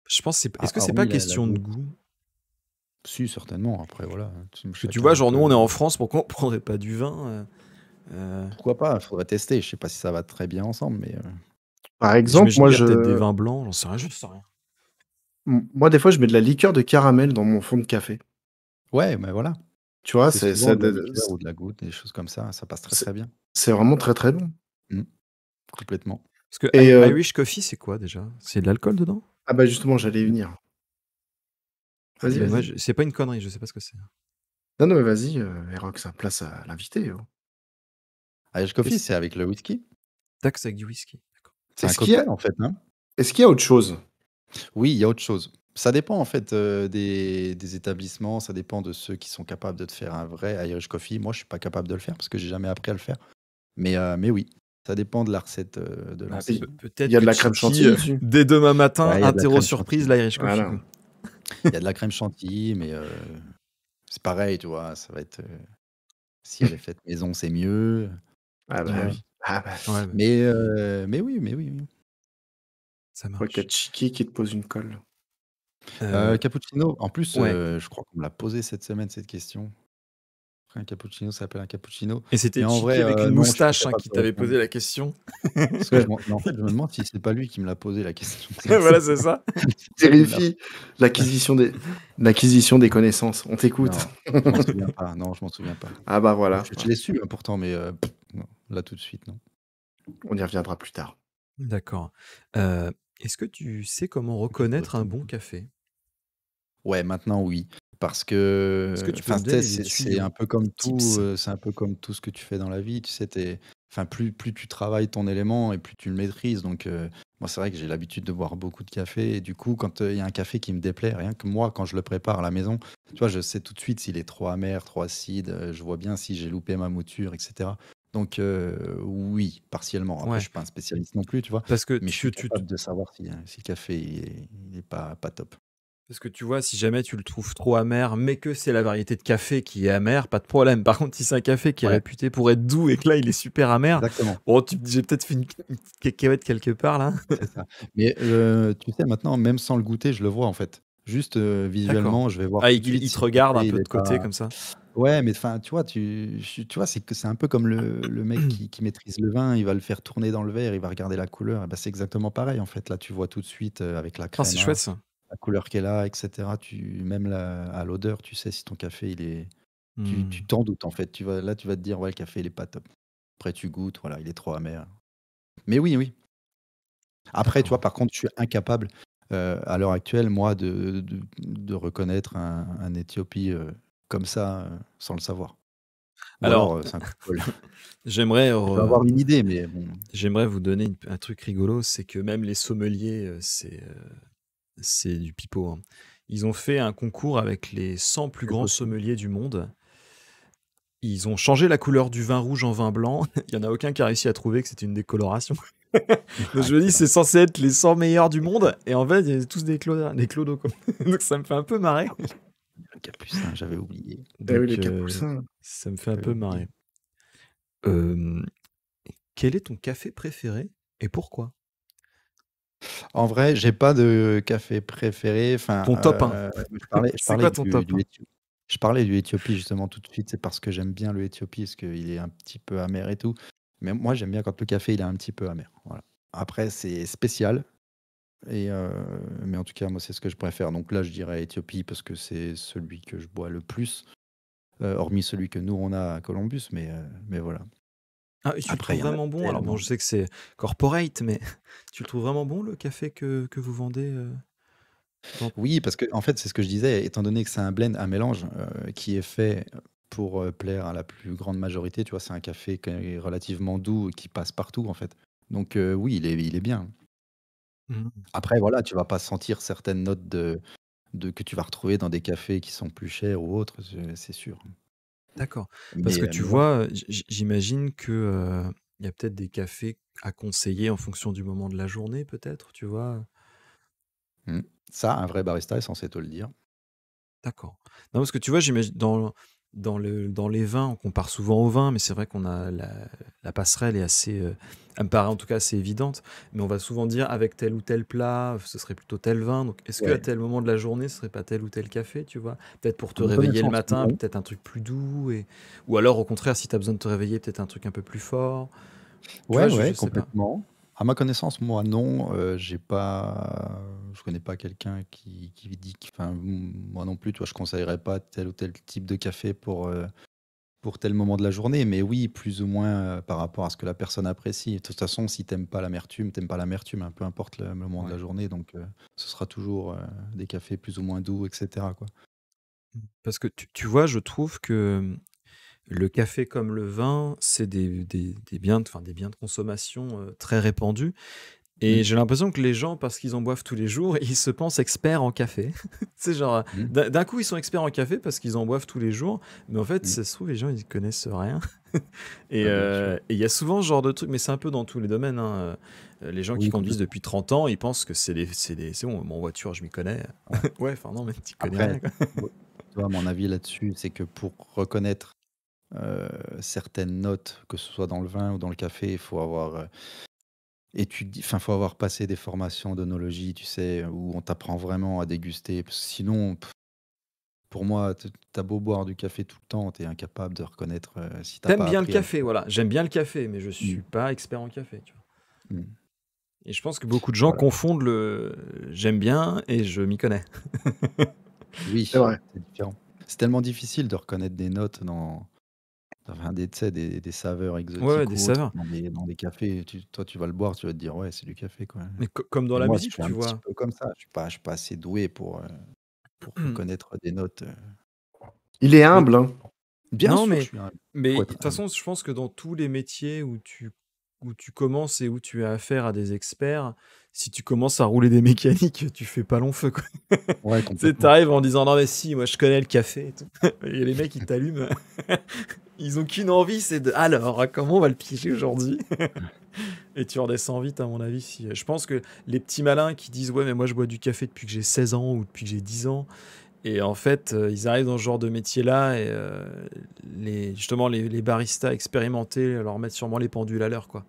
Je pense, est-ce que c'est pas Hormis la question de goutte. goût? Si, certainement. Après, voilà, Parce que tu chacun vois, un genre nous, peu. on est en France, pourquoi on prendrait pas du vin? Pourquoi pas? Il faudrait tester. Je sais pas si ça va très bien ensemble, mais Par exemple, J'imagine qu'il y a peut-être des vins blancs, j'en sais rien, je sais rien. moi, des fois, je mets de la liqueur de caramel dans mon fond de café. ouais, mais voilà. Tu vois? C'est souvent de la liqueur ou de la goutte, des choses comme ça passe très, c'est très bien. c'est vraiment très, très bon. Mmh, complètement. Parce que Et Irish Coffee, c'est quoi déjà? C'est de l'alcool dedans? ah bah, justement, j'allais y Mmh. venir. Vas-y, Mais moi, vas-y. c'est pas une connerie, je sais pas ce que c'est. Non, non, mais vas-y, Erox, place à l'invité, oh. Irish Coffee, Qu'est-ce c'est avec le whisky. Tac, c'est avec du whisky. D'accord. C'est un Est-ce qu'il y a cocktail, en fait, hein. est-ce qu'il y a autre chose? Oui, il y a autre chose. Ça dépend, en fait, des établissements, ça dépend de ceux qui sont capables de te faire un vrai Irish Coffee. Moi, je suis pas capable de le faire parce que j'ai jamais appris à le faire. Mais oui, ça dépend de la recette, de Bah, Il l'ancienne. il peut-être y a que de la crème Tchinky, chantilly dessus? dès demain matin, Ouais, il y a de la interro crème surprise, chantilly. l'Irish Coffee, Voilà. quoi. Il y a de la crème chantilly, mais c'est pareil, tu vois? Ça va être, si elle est faite maison, c'est mieux. Ah bah, Ouais. oui. Ah bah, Ouais, ouais, Mais oui. ça je crois qu'il y marche. a Tchiki qui te pose une colle. Heu, Cappuccino, en plus, ouais. je crois qu'on me l'a posé cette semaine, cette question. Un cappuccino s'appelle un cappuccino. Et c'était Mais en Chicky vrai, avec une non, je suis moustache incapable qui de t'avait répondre. posé la question. Parce que mais en fait, je me demande si c'est pas lui qui me l'a posé la question. Voilà, c'est ça. C'est lui là. Vérifie l'acquisition des connaissances. On t'écoute. Non, je m'en souviens pas. Non, je m'en souviens pas. Ah bah voilà, Je l'ai su, hein, pourtant, mais non, là tout de suite, non. on y reviendra plus tard. D'accord. Est-ce que tu sais comment Je pose reconnaître un tout. bon café? Ouais, maintenant oui, parce Est-ce que que tu peux enfin, me tu sais, donner des c'est un tuyaux, peu des comme tout, tips? c'est un peu comme tout ce que tu fais dans la vie, tu sais, enfin, plus tu travailles ton élément et plus tu le maîtrises. Donc, moi, c'est vrai que j'ai l'habitude de boire beaucoup de café et du coup, quand il y a un café qui me déplaît, rien que moi, quand je le prépare à la maison, tu vois, je sais tout de suite s'il est trop amer, trop acide, je vois bien si j'ai loupé ma mouture, etc. Donc, oui, partiellement. Après, je Ouais, suis pas un spécialiste non plus, tu vois, parce que mais je suis capable de savoir si le café il est pas top. parce que tu vois, si jamais tu le trouves trop amer, mais que c'est la variété de café qui est amère, pas de problème. Par contre, si c'est un café qui est Ouais, réputé pour être doux et que là, il est super amer, exactement. bon, tu te dis, j'ai peut-être fait une petite cacahuète quelque part, là. C'est ça. Mais tu sais, maintenant, même sans le goûter, je le vois, en fait. Juste, D'accord. visuellement, je vais voir Ah, tout de suite il si te le regarde un café, il peu est de côté, pas comme ça. ouais, mais enfin, tu vois, tu vois, c'est un peu comme le mec qui maîtrise le vin, il va le faire tourner dans le verre, il va regarder la couleur et bah, c'est exactement pareil, en fait. Là, tu vois tout de suite, avec la Ah, c'est chouette, créma, ça. la couleur qu'elle a et cetera. Même la à l'odeur, tu sais si ton café, il est tu Mmh. t'en doutes, en fait. Tu vas te dire: «Ouais, le café, il est pas top». Après, tu goûtes, voilà, il est trop amer. Mais oui, oui. Après, tu vois, D'accord. par contre, je suis incapable, à l'heure actuelle, moi, de reconnaître un Éthiopie, comme ça, sans le savoir. Ou Alors, alors, c'est un coup de bol. j'aimerais Je vais avoir une idée, mais bon. j'aimerais vous donner un truc rigolo, c'est que même les sommeliers, c'est du pipeau, hein. Ils ont fait un concours avec les 100 plus C'est grands possible. sommeliers du monde. Ils ont changé la couleur du vin rouge en vin blanc. Il y en a aucun qui a réussi à trouver que c'était une décoloration. Donc Ah, je me dis, excellent. c'est censé être les 100 meilleurs du monde, et en fait, il y a tous des clodos, quoi. Donc ça me fait un peu marrer. Ah oui, le capucin, j'avais oublié. Eh oui, Donc les capucins, ça me fait un J'avais peu oublié. marrer. Hem, quel est ton café préféré et pourquoi? En vrai, j'ai pas de café préféré. Enfin, Ton top 1. je C'est parlais quoi ton top du 1? Éthio je parlais du Éthiopie justement tout de suite, c'est parce que j'aime bien le Éthiopie, parce qu'il est un petit peu amer et tout. Mais moi, j'aime bien quand le café, il est un petit peu amer, voilà. Après, c'est spécial et mais en tout cas, moi, c'est ce que je préfère. Donc là, je dirais Éthiopie parce que c'est celui que je bois le plus, hormis celui que nous, on a à Columbus, mais voilà. Ah, et tu le Après, trouves il y en a vraiment bon? Alors bon, tellement. je sais que c'est corporate, mais tu le trouves vraiment bon, le café que vous vendez, dans Oui, parce que en fait, c'est ce que je disais, étant donné que c'est un blend, un mélange, qui est fait pour, plaire à la plus grande majorité, tu vois? C'est un café qui est relativement doux et qui passe partout, en fait. Donc oui, il est bien. mmh, Après voilà, tu vas pas sentir certaines notes de que tu vas retrouver dans des cafés qui sont plus chers ou autres, c'est sûr. d'accord. Parce que Mais tu voilà. vois, j'imagine que, il y a peut-être des cafés à conseiller en fonction du moment de la journée peut-être, tu vois? Mmh. Ça, un vrai barista est censé te le dire. D'accord. Non, parce que tu vois, j'imagine dans les vins, on compare souvent au vin, mais c'est vrai qu'on a la passerelle est assez, elle me paraît en tout cas assez évidente, mais on va souvent dire avec tel ou tel plat, ce serait plutôt tel vin. Donc, est-ce qu'à Ouais. tel moment de la journée, ce serait pas tel ou tel café, tu vois? Peut-être pour te À ma réveiller le connaissance, matin, non. peut-être un truc plus doux, ou alors au contraire, si tu as besoin de te réveiller, peut-être un truc un peu plus fort. Tu vois, Ouais, je ouais, sais pas. complètement. À ma connaissance, moi, non, je connais pas quelqu'un qui dit q enfin, moi non plus, tu vois, je conseillerais pas tel ou tel type de café pour tel moment de la journée, mais oui, plus ou moins, par rapport à ce que la personne apprécie. De toute façon, si t'aimes pas l'amertume, t'aimes pas l'amertume, hein, peu importe le moment de la Ouais. journée, donc ce sera toujours, des cafés plus ou moins doux et cetera, quoi. Parce que tu vois, je trouve que le café comme le vin, c'est des biens enfin, des biens de consommation, très répandus, Mmh, et j'ai l'impression que les gens, parce qu'ils en boivent tous les jours, ils se pensent experts en café. C'est genre, mmh, d'un coup, ils sont experts en café parce qu'ils en boivent tous les jours, mais en fait, mmh. ça se trouve, les gens, ils connaissent rien. Bah, bien sûr. Et il y a souvent ce genre de truc, mais c'est un peu dans tous les domaines, hein, les gens qui Oui, conduisent complètement. depuis 30 ans, ils pensent que c'est bon, moi en voiture, je m'y connais. Ouais. Ouais, enfin non, mais tu connais Après, rien, quoi. tu vois, mon avis là-dessus, c'est que pour reconnaître certaines notes, que ce soit dans le vin ou dans le café, il faut avoir, enfin, faut avoir passé des formations d'œnologie, tu sais, où on t'apprend vraiment à déguster. Parce que sinon, pour moi, t'as beau boire du café tout le temps, t'es incapable de reconnaître si t'as T'aimes pas bien le appris à le café, voilà. J'aime bien le café, mais je Mm, suis pas expert en café, tu vois. mm. Et je pense que beaucoup de gens Voilà. confondent le j'aime bien et je m'y connais. C'est Oui, vrai. c'est différent. C'est tellement difficile de reconnaître des notes enfin, tu sais, des saveurs Ouais, ouais, exotiques des ou autres saveurs. dans des cafés. Toi, tu vas le boire, tu vas te dire, ouais, c'est du café, quoi. Mais comme dans Et la moi, je musique, suis tu un petit vois. peu comme ça. Je suis pas assez doué pour reconnaître des notes. Il est Mais humble, hein. Bien non, sûr, je suis un. mais Faut de être toute humble. façon, je pense que dans tous les métiers où tu commences et où tu as affaire à des experts, si tu commences à rouler des mécaniques, tu fais pas long feu, quoi. Ouais, Tu sais, complètement. t'arrives en disant non mais si, moi je connais le café et tout. Et les mecs ils t'allument. Ils ont qu'une envie, c'est de alors comment on va le piéger aujourd'hui. Et tu redescends vite à mon avis. Je pense que les petits malins qui disent ouais mais moi je bois du café depuis que j'ai 16 ans ou depuis que j'ai 10 ans et en fait ils arrivent dans ce genre de métier là et justement les baristas expérimentés leur mettent sûrement les pendules à l'heure quoi.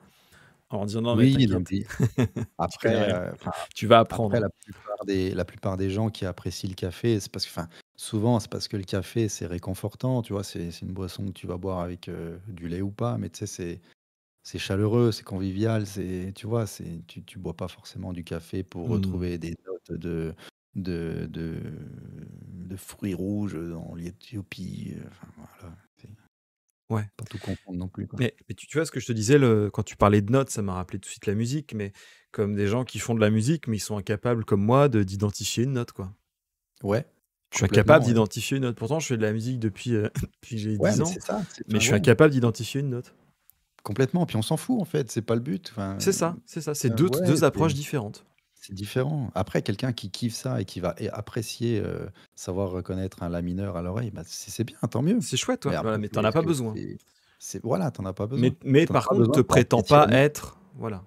En leur disant non mais Oui, non, t'inquiète, mais tu connais après, rien, enfin, tu vas après, apprendre. la plupart des gens qui apprécient le café, c'est parce que, enfin, souvent, c'est parce que le café, c'est réconfortant, tu vois. C'est une boisson que tu vas boire avec du lait ou pas, mais tu sais, c'est chaleureux, c'est convivial, tu vois, tu bois pas forcément du café pour Hmm. retrouver des notes de, de, de fruits rouges dans l'Éthiopie. Enfin, voilà, c'est Ouais. pas tout confondre non plus, quoi. Mais tu vois ce que je te disais, quand tu parlais de notes, ça m'a rappelé tout de suite la musique, mais comme des gens qui font de la musique, mais ils sont incapables, comme moi, d'identifier une note, quoi. Ouais, Je suis incapable complètement, ouais. d'identifier une note. Pourtant, je fais de la musique depuis, depuis que j'ai Ouais, 10 mais ans, c'est ça, mais enfin, je suis ouais. incapable d'identifier une note. Complètement, puis on s'en fout en fait, c'est pas le but. Enfin, C'est ça, c'est ça. C'est ouais, deux approches différentes. c'est différent. Après, quelqu'un qui kiffe ça et qui va apprécier, savoir reconnaître un la mineur à l'oreille, bah, c'est bien, tant mieux. C'est chouette, Mais ouais. Voilà, après, mais t'en as pas besoin. voilà, t'en as pas besoin. Mais T'en as par pas contre, besoin te pour prétends apprécier pas la musique. être. Voilà.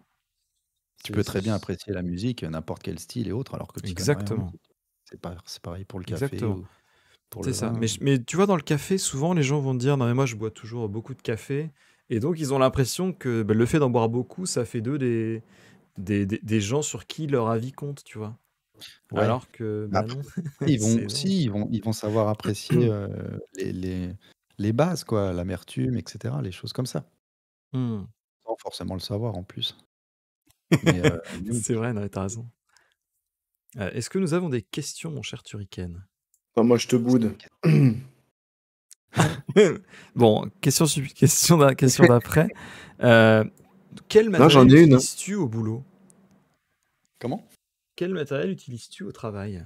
Tu C'est, peux très bien c'est- apprécier la musique, n'importe quel style et autres, alors que tu connais rien en Exactement. musique. C'est pareil pour le café Exactement. ou pour C'est le ça. vin. Mais tu vois, dans le café, souvent, les gens vont te dire, non, mais moi, je bois toujours beaucoup de café. Et donc, ils ont l'impression que bah, le fait d'en boire beaucoup, ça fait d'eux des gens sur qui leur avis compte, tu vois. Ouais. Alors que, Mais bah après, non, ils vont, c'est non. si, ils vont savoir apprécier les, les, les bases, quoi, l'amertume, etc., les choses comme ça. Hmm. Sans forcément le savoir en plus. Mais oui. C'est vrai, non, mais t'as raison. Est-ce que nous avons des questions, mon cher Turrican? Enfin, moi, je te boude. Bon, question d'après. Euh, quel Non, j'en matériel ai une, hein. utilises-tu au boulot? Comment? Quel matériel utilises-tu au travail?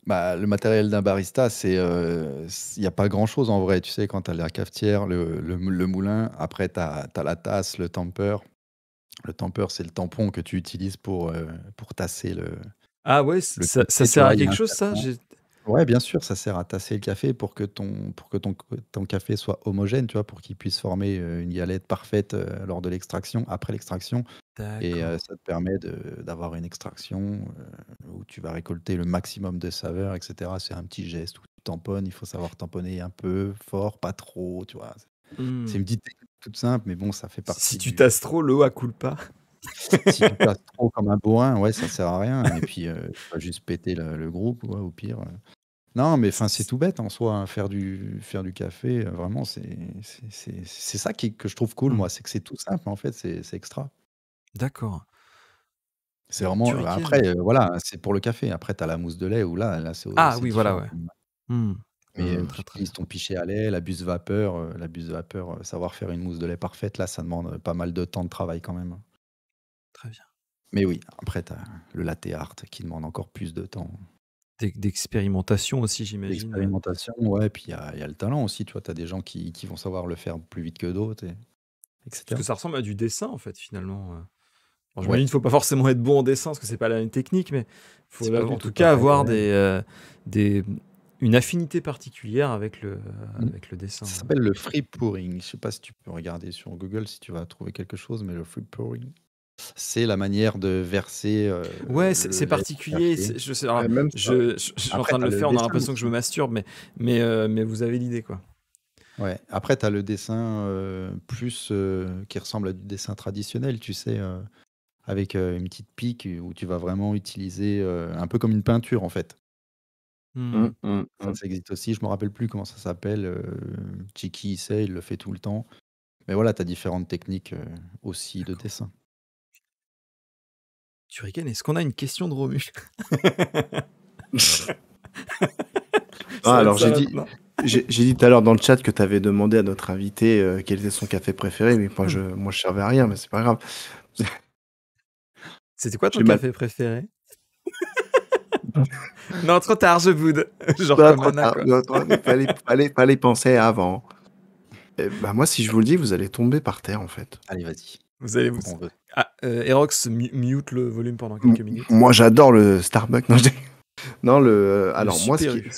Bah, le matériel d'un barista, il n'y a pas grand-chose en vrai. Tu sais, quand tu as la cafetière, le moulin, après, tu as la tasse, le tamper. Le tamper, c'est le tampon que tu utilises pour tasser Ah ouais, le ça café. Tu sert à vois, il y a quelque un chose, ça? traitement. Ouais, bien sûr, ça sert à tasser le café pour que ton café soit homogène, tu vois, pour qu'il puisse former une galette parfaite lors de l'extraction, après l'extraction. Et D'accord. ça te permet d'avoir une extraction où tu vas récolter le maximum de saveurs, etc. C'est un petit geste où tu tamponnes. Il faut savoir tamponner un peu fort, pas trop, tu vois. C'est Hmm. une petite technique toute simple, mais bon, ça fait Si partie tu du. tasses trop, l'eau à coule pas. Si tu tasses trop comme un bourrin, ouais, ça sert à rien. Et puis, tu vas juste péter le groupe, ouais, au pire. Non, mais enfin, c'est tout bête en soi, hein, faire du café, vraiment, c'est ça que je trouve cool, Hmm. moi, c'est que c'est tout simple, en fait, c'est extra. D'accord. C'est vraiment, Turrican. après, voilà, c'est pour le café. Après, tu as la mousse de lait où là, Ah c'est oui, voilà, différent. ouais. Hmm. Mais Très tu très utilises bien. ton pichet à lait, la buse vapeur, savoir faire une mousse de lait parfaite, là, ça demande pas mal de temps de travail quand même. Très bien. Mais oui, après, tu as le latte art qui demande encore plus de temps. D'expérimentation aussi, j'imagine. L'expérimentation, ouais, puis il y a le talent aussi, tu vois, tu as des gens qui vont savoir le faire plus vite que d'autres, Parce que etc. ça ressemble à du dessin, en fait, finalement. Bon, Ouais, j'imagine qu'il faut pas forcément être bon en dessin, parce que c'est pas la même technique, mais il c'est faut pas en du tout tout cas pareil, avoir ouais. des, une affinité particulière Mmh. avec le dessin. Ça s'appelle le free pouring. Je sais pas si tu peux regarder sur Google si tu vas trouver quelque chose, mais le free pouring, c'est la manière de verser, Ouais, le c'est lait dans le particulier. café. Je sais, alors, Ouais, même ça, ouais. je suis en Après, train de tu as le le faire, on a dessin l'impression que je me aussi. masturbe, mais vous avez l'idée, quoi. Ouais. Après, tu as le dessin, plus, qui ressemble à du dessin traditionnel, tu sais, avec, une petite pique où tu vas vraiment utiliser, un peu comme une peinture, en fait. Hmm. Ça existe aussi. Je me rappelle plus comment ça s'appelle. Chiki sait, il le fait tout le temps. Mais voilà, tu as différentes techniques aussi de D'accord. dessin. Turrican, est-ce qu'on a une question de Romu? Ah, Ça va être alors ça maintenant. j'ai dit tout à l'heure dans le chat que tu avais demandé à notre invité quel était son café préféré, mais moi je servais à rien, mais c'est pas grave. C'était quoi ton J'ai mal. café préféré? Non, trop tard, je boude. Genre Bah, comme trop Anna, tard. quoi. Non, fallait penser avant. Bah moi, si je vous le dis, vous allez tomber par terre en fait. Allez, vas-y. Vous allez vous. On veut. Ah, Erox, mute le volume pendant quelques minutes. Moi, j'adore le Starbucks. Non, non alors moi, Super U.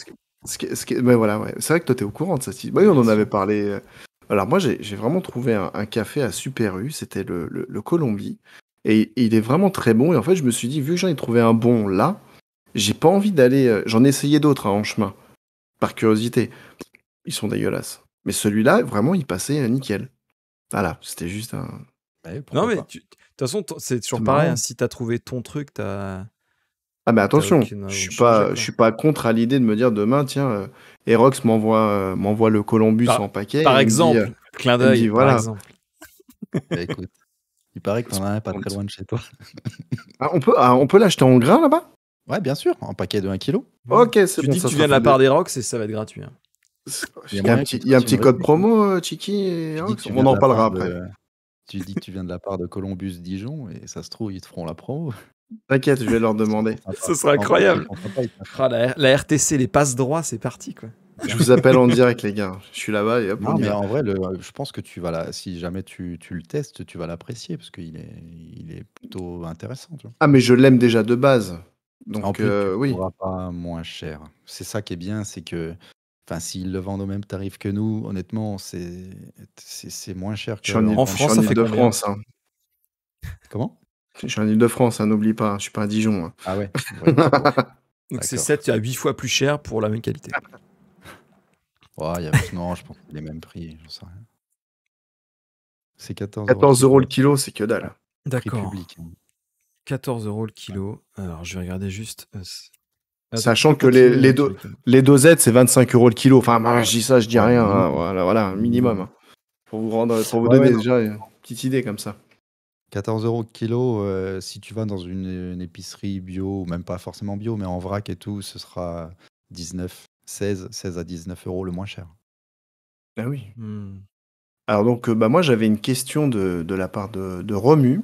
mais voilà, ouais. C'est vrai que toi, t'es au courant de ça. Oui, Oui, on bien en avait sûr. parlé. Alors moi, j'ai vraiment trouvé un café à Super U. C'était le Colombie. Et il est vraiment très bon. Et en fait, je me suis dit, vu que j'en ai trouvé un bon là, j'ai pas envie d'aller. J'en ai essayé d'autres en chemin, par curiosité. Ils sont dégueulasses. Mais celui-là, vraiment, il passait nickel. Voilà, c'était juste un. Ouais, Non, pourquoi mais pas. de toute façon, c'est toujours C'est pareil. marrant. Hein, si t'as trouvé ton truc, t'as Ah mais attention, aucune raison de changer, je quoi. suis pas contre à l'idée de me dire demain, tiens, Erox m'envoie le Columbus en paquet Par et exemple, clin il me dit d'œil, par voilà. exemple. Bah, écoute, il paraît que t'en as un pas très loin de chez toi. Ah, on peut l'acheter en grain là-bas? Ouais, bien sûr, en paquet de 1 kilo. Ouais. Ok, c'est Tu bon, dis que ça tu sera viens de la fait part d'Erox et ça va être gratuit. Hein. Il y a Il y a un moyen petit, qu'il te il y a un fasse petit une code réduc. promo, Chiki et Tu dis que Erox? tu On viens de en la parlera part après. de... Tu dis que tu viens de la part de Columbus Dijon et ça se trouve, ils te feront la promo. T'inquiète, je vais leur demander. Ce sera En vrai, ils incroyable. sont sympas, ils sont Ah, sympas. la RTC, les passes droits, c'est parti, quoi. Je vous appelle en direct, les gars. Je suis là-bas et hop, on Non, y mais va. en vrai, je pense que si jamais tu le testes, tu vas l'apprécier parce qu'il est plutôt intéressant, tu vois. Ah, mais je l'aime déjà de base. En Donc, plus, tu le oui. trouveras pas moins cher. C'est ça qui est bien, c'est que, enfin, s'ils le vendent au même tarif que nous, honnêtement, c'est moins cher Je suis en, En qu'en je suis France, en ça boutique. fait combien? Ile-de-France. Hein. Comment? Je suis en Ile-de-France, hein, n'oublie pas. Je suis pas à Dijon. Hein. Ah ouais, ouais. Donc c'est D'accord. 7 à 8 fois plus cher pour la même qualité. Ouais, non, je pense que c'est les mêmes prix, j'en sais rien. C'est 14 € le 14 kilo. € le kilo, c'est que dalle. Prix D'accord. public. Hein. 14 € le kilo. Alors, je vais regarder juste. Attends, tu Sachant peux que continuer, Turrican. les dosettes, c'est 25 € le kilo. Enfin, moi, je dis ça, je dis Ouais, rien. Hein. minimum. Voilà, un minimum. Hein. Pour vous Ouais, donner non. déjà une petite idée comme ça. 14 € le kilo, si tu vas dans une épicerie bio, ou même pas forcément bio, mais en vrac et tout, ce sera 16 à 19 € le moins cher. Ah oui. Hmm. Alors donc, moi, j'avais une question de la part de Romu.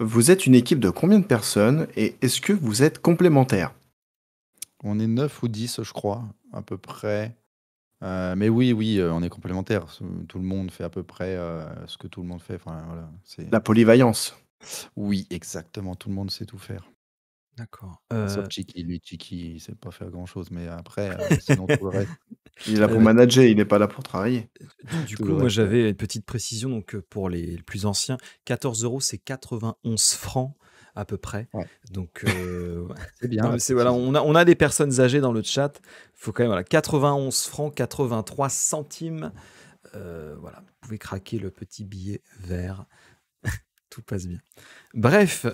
Vous êtes une équipe de combien de personnes et est-ce que vous êtes complémentaires? On est 9 ou 10, je crois, à peu près. Mais oui, on est complémentaires. Tout le monde fait à peu près ce que tout le monde fait. Enfin, voilà, La polyvalence. Oui, exactement. Tout le monde sait tout faire. D'accord. Sauf Chiki. Lui, Chiki, il sait pas faire grand-chose. Mais après, sinon, tout le reste. Il est là pour manager, il n'est pas là pour travailler. Du Tout coup, le moi reste, j'avais une petite précision donc pour les plus anciens, 14 €, c'est 91 francs à peu près. Ouais. Donc C'est bien. non, la mais voilà, précision. on a des personnes âgées dans le chat. Il faut quand même 91 francs 83 centimes. Voilà, vous pouvez craquer le petit billet vert. Tout passe bien. Bref,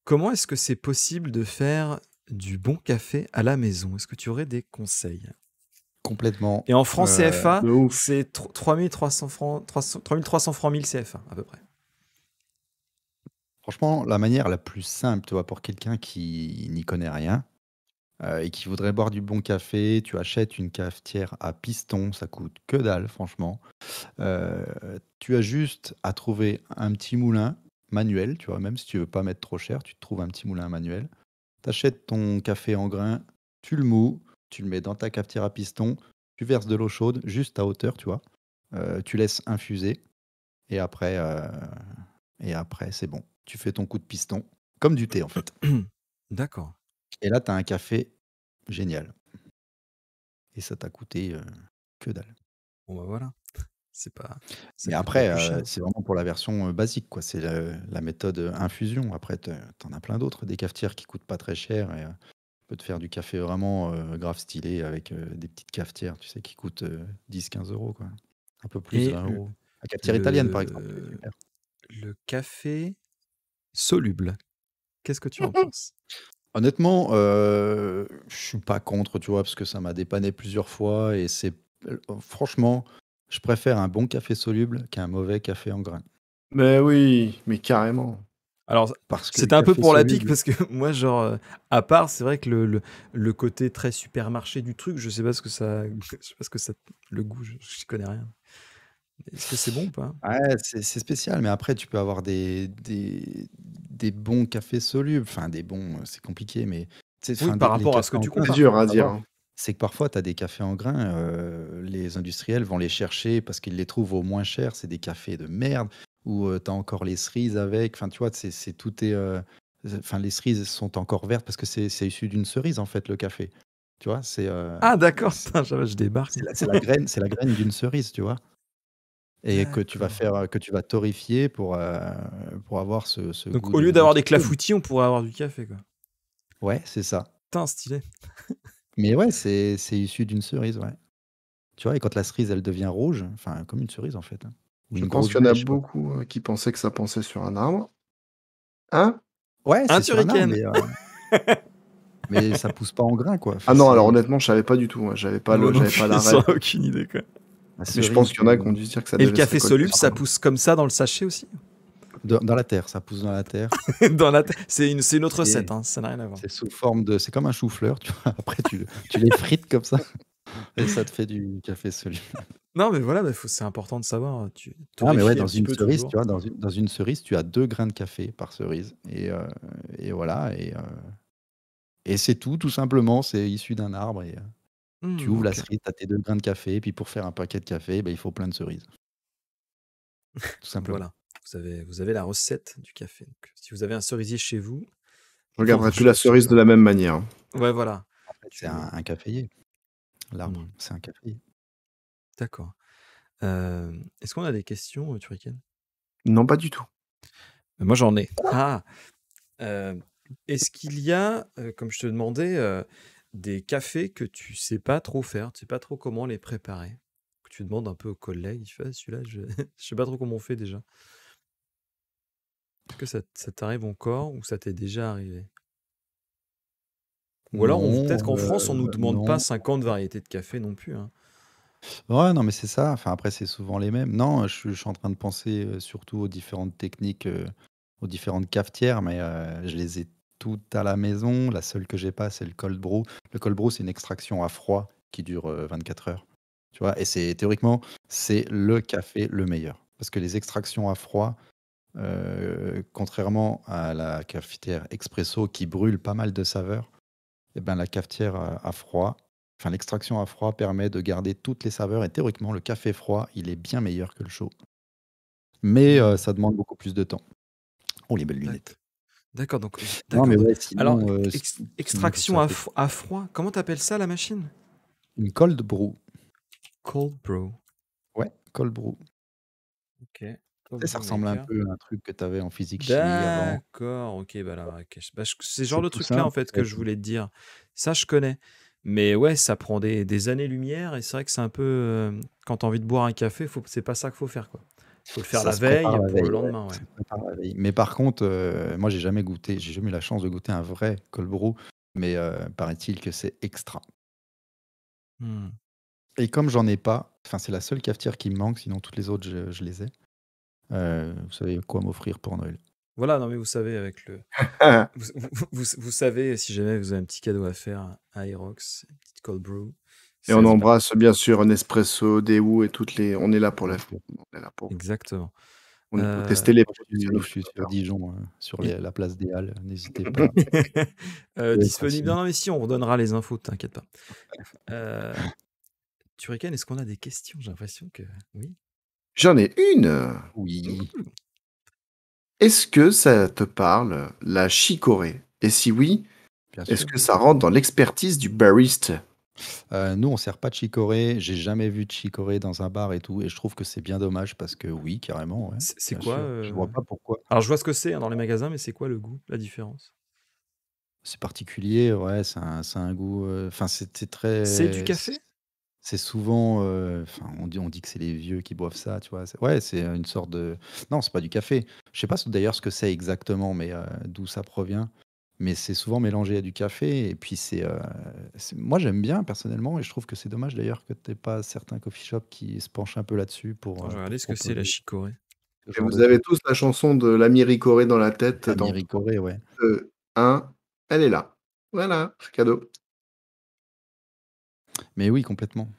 comment est-ce que c'est possible de faire du bon café à la maison? Est-ce que tu aurais des conseils? Complètement. Et en francs CFA, de ouf. c'est 3300 francs, 3300 francs 1000 CFA à peu près. Franchement, la manière la plus simple, tu vois, pour quelqu'un qui n'y connaît rien et qui voudrait boire du bon café, tu achètes une cafetière à piston, ça coûte que dalle, franchement. Euh, Tu as juste à trouver un petit moulin manuel, tu vois, même si tu veux pas mettre trop cher, tu te trouves un petit moulin manuel. Tu achètes ton café en grains, tu le mous, tu le mets dans ta cafetière à piston, tu verses de l'eau chaude juste à hauteur, tu vois. Tu laisses infuser et après c'est bon. Tu fais ton coup de piston, comme du thé en fait. D'accord. Et là, tu as un café génial. Et ça t'a coûté que dalle. Bon bah voilà. C'est pas. Ça Mais coûte pas après, plus cher. c'est vraiment pour la version basique, quoi. C'est la méthode infusion. Après, t'en as plein d'autres, des cafetières qui coûtent pas très cher. Et tu peux te faire du café vraiment grave stylé avec des petites cafetières, tu sais, qui coûtent 10-15 €, quoi. Un peu plus, Et 20 €. La cafetière italienne, par exemple, elle est le, super. le café soluble, qu'est-ce que tu en penses? Honnêtement, je suis pas contre, tu vois? Parce que ça m'a dépanné plusieurs fois et franchement, je préfère un bon café soluble qu'un mauvais café en grains. Mais oui, mais carrément. Alors, Parce que le c'était un peu café pour la pique soluble parce que moi, genre, à part, c'est vrai que le côté très supermarché du truc, je sais pas ce que ça, je sais pas ce que ça, le goût, je connais rien. Est-ce que c'est bon ou pas? ouais, c'est spécial, mais après tu peux avoir des bons cafés solubles, enfin des bons, c'est compliqué, mais tu sais, Oui, enfin par les rapport à ce cafés que en tu grains, C'est ce compares, qu'il dur quoi. faut à dire, savoir, hein. c'est que parfois tu as des cafés en grains, les industriels vont les chercher parce qu'ils les trouvent au moins cher, c'est des cafés de merde où, tu as encore les cerises avec, enfin tu vois? C'est tout est, enfin les cerises sont encore vertes parce que c'est issu d'une cerise en fait le café, tu vois? Ah d'accord, putain, je débarque. C'est la graine d'une cerise, tu vois? Et D'accord. que tu vas torréfier pour avoir ce Donc goût au lieu de d'avoir des café. clafoutis, on pourrait avoir du café, quoi. Ouais, c'est ça. Putain, stylé. Mais ouais, c'est issu d'une cerise, ouais. Tu vois? Et quand la cerise, elle devient rouge, enfin comme une cerise en fait, hein, ou Je une pense grosse qu'il y en a bêche, quoi. beaucoup, qui pensaient que ça pensait sur un arbre. Hein? Ouais, Un c'est sur un arbre, turrican. mais ça pousse pas en grain, quoi. Ah Enfin, non, alors c'est honnêtement, je savais pas du tout, moi, Moi non j'avais pas la plus, ref. j'en ai aucune idée, quoi. la Mais je pense cerise, qu'il y en a qui ont dû se dire que ça Et le devait se café récolter soluble, sur ça un arbre. pousse comme ça dans le sachet aussi? dans la terre, ça pousse dans la terre. Dans la c'est une autre recette, C'est hein, ça n'a rien à voir. c'est sous forme de c'est comme un chou-fleur, tu vois? Après tu les frites comme ça et ça te fait du café soluble. Non, mais voilà, bah, c'est important de savoir, tu Ah mais ouais, torréfies un dans petit une peu cerise, toujours. tu vois, dans une cerise, tu as 2 grains de café par cerise et voilà et c'est tout simplement, c'est issu d'un arbre et tu ouvres la OK, cerise, tu as tes 2 grains de café et puis pour faire un paquet de café, il faut plein de cerises, tout simplement. voilà. Vous avez la recette du café. Donc si vous avez un cerisier chez vous, Je bon, regarderai plus la cerise de la même manière, hein. ouais, voilà. En fait, c'est Tu un caféier, l'arbre, mmh, c'est un caféier. d'accord. Est-ce qu'on a des questions, Turrican? Non, pas du tout. Moi, j'en ai. Ah! Heu, est-ce qu'il y a, comme je te demandais, des cafés que tu sais pas trop faire, tu sais pas trop comment les préparer? Que tu demandes un peu aux collègues, tu fais: «Ah celui-là, je je sais pas trop comment on fait déjà». Est-ce que ça t'arrive encore ou ça t'est déjà arrivé? Ou alors on peut-être Non, qu'en France, on nous demande pas non. 50 variétés de café non plus, hein? Ouais, non, mais c'est ça. Enfin, après, c'est souvent les mêmes. Non, je suis en train de penser, surtout aux différentes techniques, aux différentes cafetières, mais je les ai toutes à la maison. La seule que j'ai pas, c'est le cold brew. Le cold brew, c'est une extraction à froid qui dure, 24 heures. Tu vois? Et c'est théoriquement, c'est le café le meilleur. Parce que les extractions à froid, contrairement à la cafetière expresso qui brûle pas mal de saveurs, et ben, la cafetière à froid, enfin l'extraction à froid permet de garder toutes les saveurs et théoriquement le café froid, il est bien meilleur que le chaud. Mais Mmh, ça demande beaucoup plus de temps. Oh les belles lunettes. d'acc d'accord donc Non mais d'accord, ouais, alors sinon, sinon qu'est-ce que extraction ça peut à froid, comment t'appelles ça la machine? une cold brew. Cold brew. Ouais, cold brew. OK. Tu Cold sais, ça brew ressemble un maker. peu à un truc que tu avais en physique chimie avant. D'accord, OK, bah, alors, OK, c'est le genre C'est de tout truc-là, en simple, fait, que je voulais te dire. Ça, je connais. Mais ouais, ça prend des années-lumière et c'est vrai que c'est un peu, quand tu as envie de boire un café, c'est pas ça qu'il faut faire, quoi. Il faut le faire ça la se prépare veille la pour le veille, ouais, lendemain, ça ouais. se prépare la veille. Mais par contre, moi j'ai jamais eu la chance de goûter un vrai cold brew, mais paraît-il que c'est extra. Mmh. Et comme j'en ai pas, enfin, c'est la seule cafetière qui me manque, sinon toutes les autres, je les ai. Vous savez quoi m'offrir pour Noël? Voilà, non, mais vous savez, avec le vous savez, si jamais vous avez un petit cadeau à faire à Aerox, une petite cold brew, Et on 16 balles. embrasse bien sûr Nespresso, Daewoo et toutes les on est là pour Bien la sûr. on est là pour Exactement. on est pour Heu, tester les Moi, produits, ça nous je fait suis pas sur peur. Dijon, sur il la place des Halles, n'hésitez pas. Soyez disponible facile. non, non, mais si, on redonnera les infos, t'inquiète pas. Heu, Turrican, est-ce qu'on a des questions? J'ai l'impression que oui? J'en ai une! Oui, Mmh. Est-ce que ça te parle, la chicorée? Et si oui, bien est-ce sûr. que ça rentre dans l'expertise du bariste? Nous, on sert pas de chicorée. J'ai jamais vu de chicorée dans un bar et tout et je trouve que c'est bien dommage parce que oui, carrément, ouais, C'est bien quoi, sûr. Je vois pas pourquoi. alors je vois ce que c'est, hein, dans les magasins, mais c'est quoi le goût, la différence? C'est particulier, ouais, c'est un goût, enfin, c'est C'est du très café? c'est souvent, enfin, on dit que c'est les vieux qui boivent ça, tu vois? Ouais, c'est une sorte de non, c'est pas du café. Je sais pas d'ailleurs ce que c'est exactement, mais d'où ça provient. mais c'est souvent mélangé à du café. Et puis moi j'aime bien personnellement, et je trouve que c'est dommage d'ailleurs que tu n'aies pas certains coffee shops qui se penchent un peu là-dessus Attends, je vais regarder pour ce que c'est la proposer chicorée. ce Et genre de vous avez trucs. tous la chanson de l'ami Ricoré dans la tête La dans 3, Miricorée, ouais. 2, 1, elle est là. Voilà, c'est cadeau. Mais oui, complètement.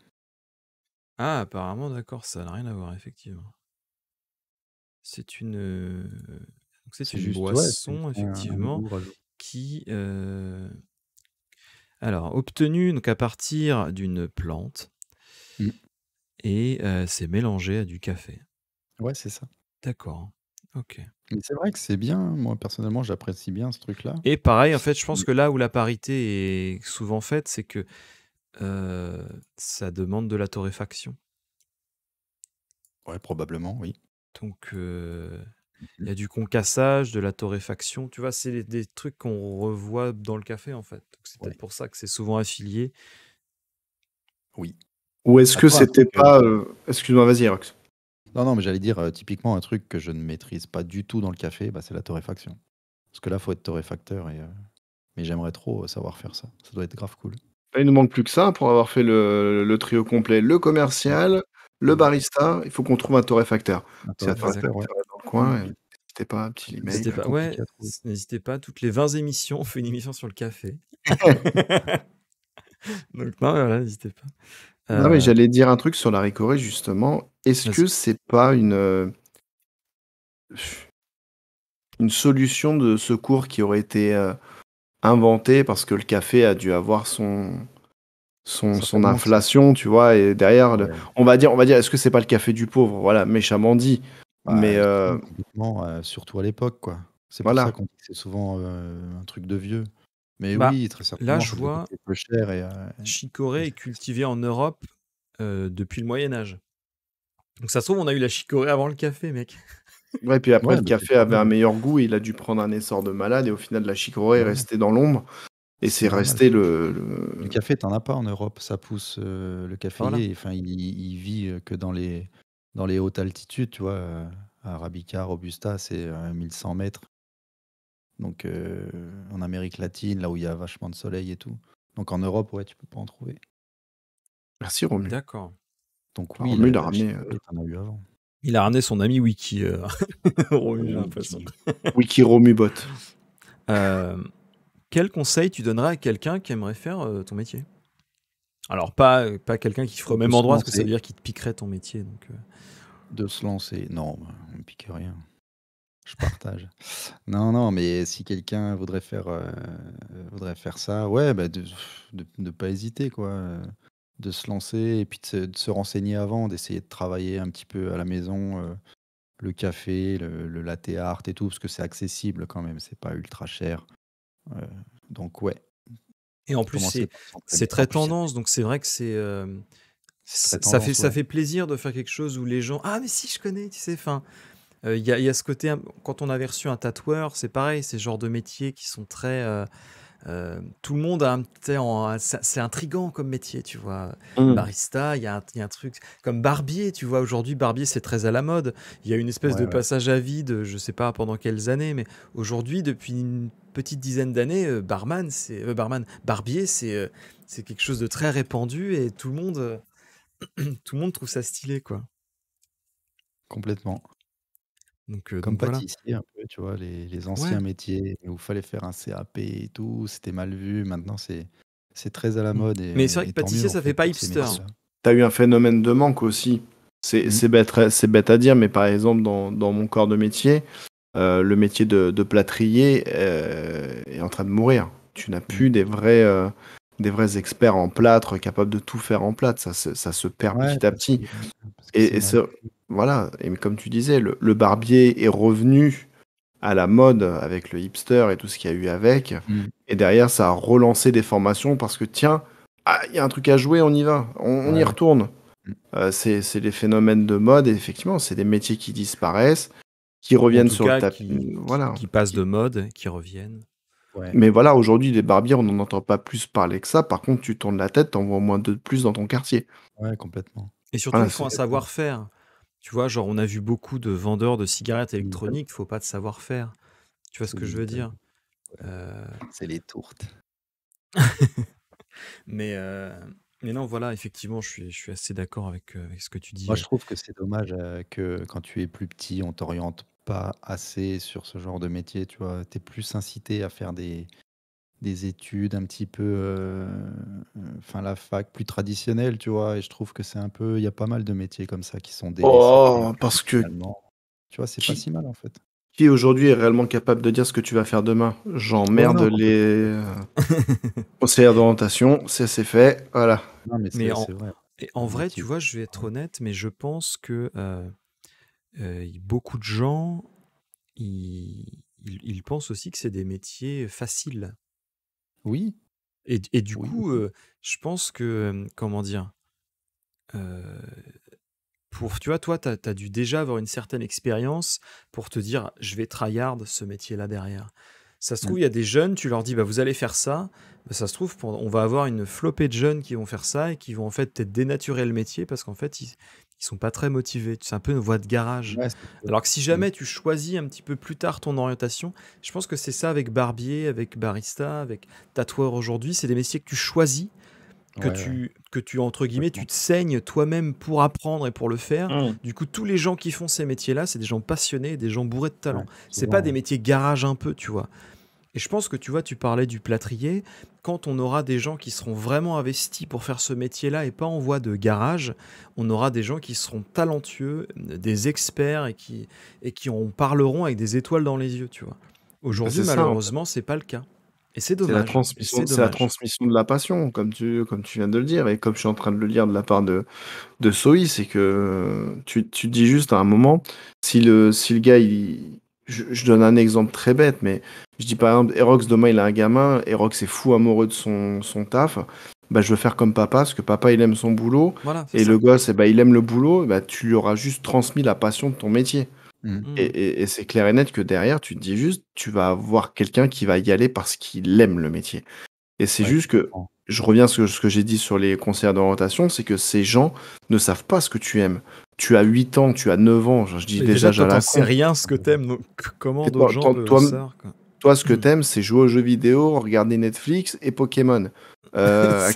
Ah, apparemment, d'accord, ça n'a rien à voir, effectivement. C'est donc c'est C'est une juste, ouais, c'est boisson, un effectivement, goût rajouté. qui... Alors, obtenue donc, à partir d'une plante, Mm. et c'est mélangé à du café. Ouais, c'est ça. D'accord, ok. Mais c'est vrai que c'est bien, moi personnellement j'apprécie bien ce truc-là. Et pareil, en fait, je pense Mais- que là où la parité est souvent faite, c'est que ça demande de la torréfaction. Ouais, probablement, oui. Donc, il y a du concassage, de la torréfaction. Tu vois, c'est des trucs qu'on revoit dans le café, en fait. Donc, c'est peut-être Ouais, pour ça que c'est souvent affilié. oui. Ou est-ce Bah, que tu vois, un c'était truc. pas. Excuse-moi, vas-y, Rox. Non, mais j'allais dire, typiquement, un truc que je ne maîtrise pas du tout dans le café, bah, c'est la torréfaction. Parce que là, faut être torréfacteur, mais j'aimerais trop savoir faire ça. Ça doit être grave cool. Là, il nous manque plus que ça pour avoir fait le trio complet. Le Ouais. commercial, le barista, il faut qu'on trouve un torréfacteur. Un Si un Exact. torréfacteur torréfacteur, ouais. est dans le coin, Mm. n'hésitez pas, un petit C'est email. N'hésitez plus pas, ouais, compliqué à trouver. n'hésitez pas. Toutes les 20 émissions, on fait une émission sur le café. Donc, non, voilà, n'hésitez pas. Non, mais j'allais dire un truc sur la Ricoré, justement. Est-ce Vas-y. que c'est pas une solution de secours qui aurait été inventée parce que le café a dû avoir son Certainement que inflation, tu vois, et derrière, ouais. on va dire, est-ce que c'est pas le café du pauvre? Voilà, méchamment dit. Mais Bah, si, complètement, surtout à l'époque, quoi. C'est pour ça voilà. qu'on dit que c'est souvent un truc de vieux. Mais Bah, oui, très là, certainement, je ça devait vois, coûter peu cher chicorée et est c'était cultivée en Europe depuis le Moyen-Âge. Donc, ça se trouve, on a eu la chicorée avant le café, mec. Ouais, puis après, ouais, le bah, c'est café avait un probable. meilleur goût, et il a dû prendre un essor de malade, et au final, la chicorée est Ouais, restée dans l'ombre, et c'est c'est normal. resté Le café, t'en as pas en Europe. Ça pousse, le Voilà. caféier, enfin, il vit que dans les hautes altitudes, tu vois. Arabica, Robusta, c'est 1100 mètres. Donc, en Amérique latine, là où il y a vachement de soleil et tout. Donc, en Europe, ouais, tu peux pas en trouver. Merci, Romu. D'accord. Donc, Enfin, oui, Romu, il a la ramené chicorée, t'en as eu avant. Il a ramené son ami Wiki, Romu, j'ai Oui, l'impression. Wiki Romubot. Quel conseil tu donnerais à quelqu'un qui aimerait faire ton métier? Alors, pas quelqu'un qui ferait au De même se endroit, parce que ça veut lancer. dire qu'il te piquerait ton métier. Donc, De se lancer. Non, bah, on me pique rien. Je partage. Non, mais si quelqu'un voudrait faire ça, ouais, bah, de pas hésiter, quoi. De se lancer et puis de se renseigner avant, d'essayer de travailler un petit peu à la maison, le café, le latte art et tout, parce que c'est accessible quand même, c'est pas ultra cher. Euh, donc ouais, Et en plus, commencer par c'est s'entraîner. En très plus, tendance, donc c'est vrai que c'est très ça fait, tendance, ouais. plaisir de faire quelque chose où les gens... Ah, mais si, je connais, tu sais, enfin... Il y a ce côté, quand on avait reçu un tatoueur, c'est pareil, ces genres de métiers qui sont très... tout le monde a c'est intriguant comme métier, tu vois. Barista, il y a un truc comme barbier, tu vois. Aujourd'hui, barbier, c'est très à la mode. Il y a une espèce Ouais, de ouais. passage à vide, je sais pas pendant quelles années, mais aujourd'hui, depuis une petite dizaine d'années, barbier, c'est quelque chose de très répandu et tout le monde trouve ça stylé, quoi. Complètement. Donc Comme voilà. pâtissier un peu, tu vois, les anciens Ouais. métiers où il fallait faire un CAP et tout, c'était mal vu. Maintenant, c'est très à la mode Mais c'est vrai que et tant mieux pâtissier, en ça fait fait pas pour ces hipster. métiers-là. T'as eu un phénomène de manque aussi. Mm. C'est bête à dire, mais par exemple, dans mon corps de métier, le métier de plâtrier est en train de mourir. Tu n'as plus des vrais experts en plâtre capables de tout faire en plâtre. Ça se perd Ouais, petit à petit. parce que c'est mal. Voilà. Et comme tu disais, le barbier est revenu à la mode avec le hipster et tout ce qu'il y a eu avec. Mm. Et derrière, ça a relancé des formations parce que tiens, il y a un truc à jouer, on y va, on y Ouais. retourne. Mm. C'est les phénomènes de mode, et effectivement, c'est des métiers qui disparaissent, qui Ou en reviennent tout sur le cas, tapis. Voilà. qui passent de mode, qui reviennent. Ouais. Mais voilà, aujourd'hui, les barbiers, on n'en entend pas plus parler que ça. Par contre, tu tournes la tête, t'en vois au moins deux de plus dans ton quartier. Ouais, complètement. Et surtout, Voilà, il faut un savoir-faire. Tu vois, genre, on a vu beaucoup de vendeurs de cigarettes électroniques, il faut pas de savoir-faire. Tu vois ce C'est que je veux limité. dire? C'est les tourtes. Mais, euh, mais non, voilà, effectivement, je suis assez d'accord avec ce que tu dis. Moi, je trouve que c'est dommage que quand tu es plus petit, on t'oriente pas assez sur ce genre de métier, tu vois. Tu es plus incité à faire des études un petit peu, enfin la fac plus traditionnelle, tu vois. Et je trouve que c'est un peu, il y a pas mal de métiers comme ça qui sont délaissés. Et Oh, parce que finalement, tu vois, c'est pas qui, si mal en fait. qui aujourd'hui est réellement capable de dire ce que tu vas faire demain? Ouais, J'emmerde non, complètement. les conseillères d'orientation, c'est fait, voilà. Non, mais Mais c'est vrai. en Les vrai, tu métiers. vois, je vais être honnête, mais je pense que beaucoup de gens, ils pensent aussi que c'est des métiers faciles. Oui, Et du oui, coup, oui. je pense que, comment dire, euh, tu vois, toi, tu as dû déjà avoir une certaine expérience pour te dire, je vais tryhard ce métier-là derrière. Ça se Mm. trouve, il y a des jeunes, tu leur dis, bah, vous allez faire ça. Bah, ça se trouve, on va avoir une flopée de jeunes qui vont faire ça et qui vont en fait peut-être dénaturer le métier parce qu'en fait, ils sont pas très motivés. C'est un peu une voie de garage. Ouais, c'est sûr. Alors que si Mm. jamais tu choisis un petit peu plus tard ton orientation, je pense que c'est ça avec barbier, avec barista, avec tatoueur aujourd'hui, c'est des métiers que tu choisis, que Ouais, ouais, tu entre guillemets, tu complètement. te saignes toi-même pour apprendre et pour le faire. Mm. Du coup, tous les gens qui font ces métiers-là, c'est des gens passionnés, des gens bourrés de Ouais, talent. C'est pas souvent, des ouais. métiers garage un peu, tu vois. Et je pense que tu vois, tu parlais du plâtrier. Quand on aura des gens qui seront vraiment investis pour faire ce métier-là et pas en voie de garage, on aura des gens qui seront talentueux, des experts et qui en parleront avec des étoiles dans les yeux, tu vois. Bah, Aujourd'hui, c'est ça, en fait. malheureusement, c'est pas le cas. Et c'est C'est la dommage. Et c'est transmission, c'est la dommage. transmission de la passion, comme tu viens de le dire, et comme je suis en train de le lire de la part de Soï, c'est que tu te dis juste à un moment, si le gars, je donne un exemple très bête, mais je dis par exemple, Erox, demain il a un gamin, Erox est fou amoureux de son taf, bah, je veux faire comme papa, parce que papa il aime son boulot, Voilà, c'est et le ça. gosse, eh ben, il aime le boulot, bah, tu lui auras juste transmis la passion de ton métier. Mm. Et, Mhm. et c'est clair et net que derrière, tu te dis juste, tu vas avoir quelqu'un qui va y aller parce qu'il aime le métier. Et c'est Ouais, juste que, complètement. je reviens à ce que j'ai dit sur les conseillers d'orientation, c'est que ces gens ne savent pas ce que tu aimes. Tu as 8 ans, tu as 9 ans, je dis Mais déjà déjà, toi, à t'en la sais con. rien ce que t'aimes, donc comment Et d'autres gens peuvent savoir, quoi. toi, ce que t'aimes, c'est jouer aux jeux vidéo, regarder Netflix et Pokémon. C'est- À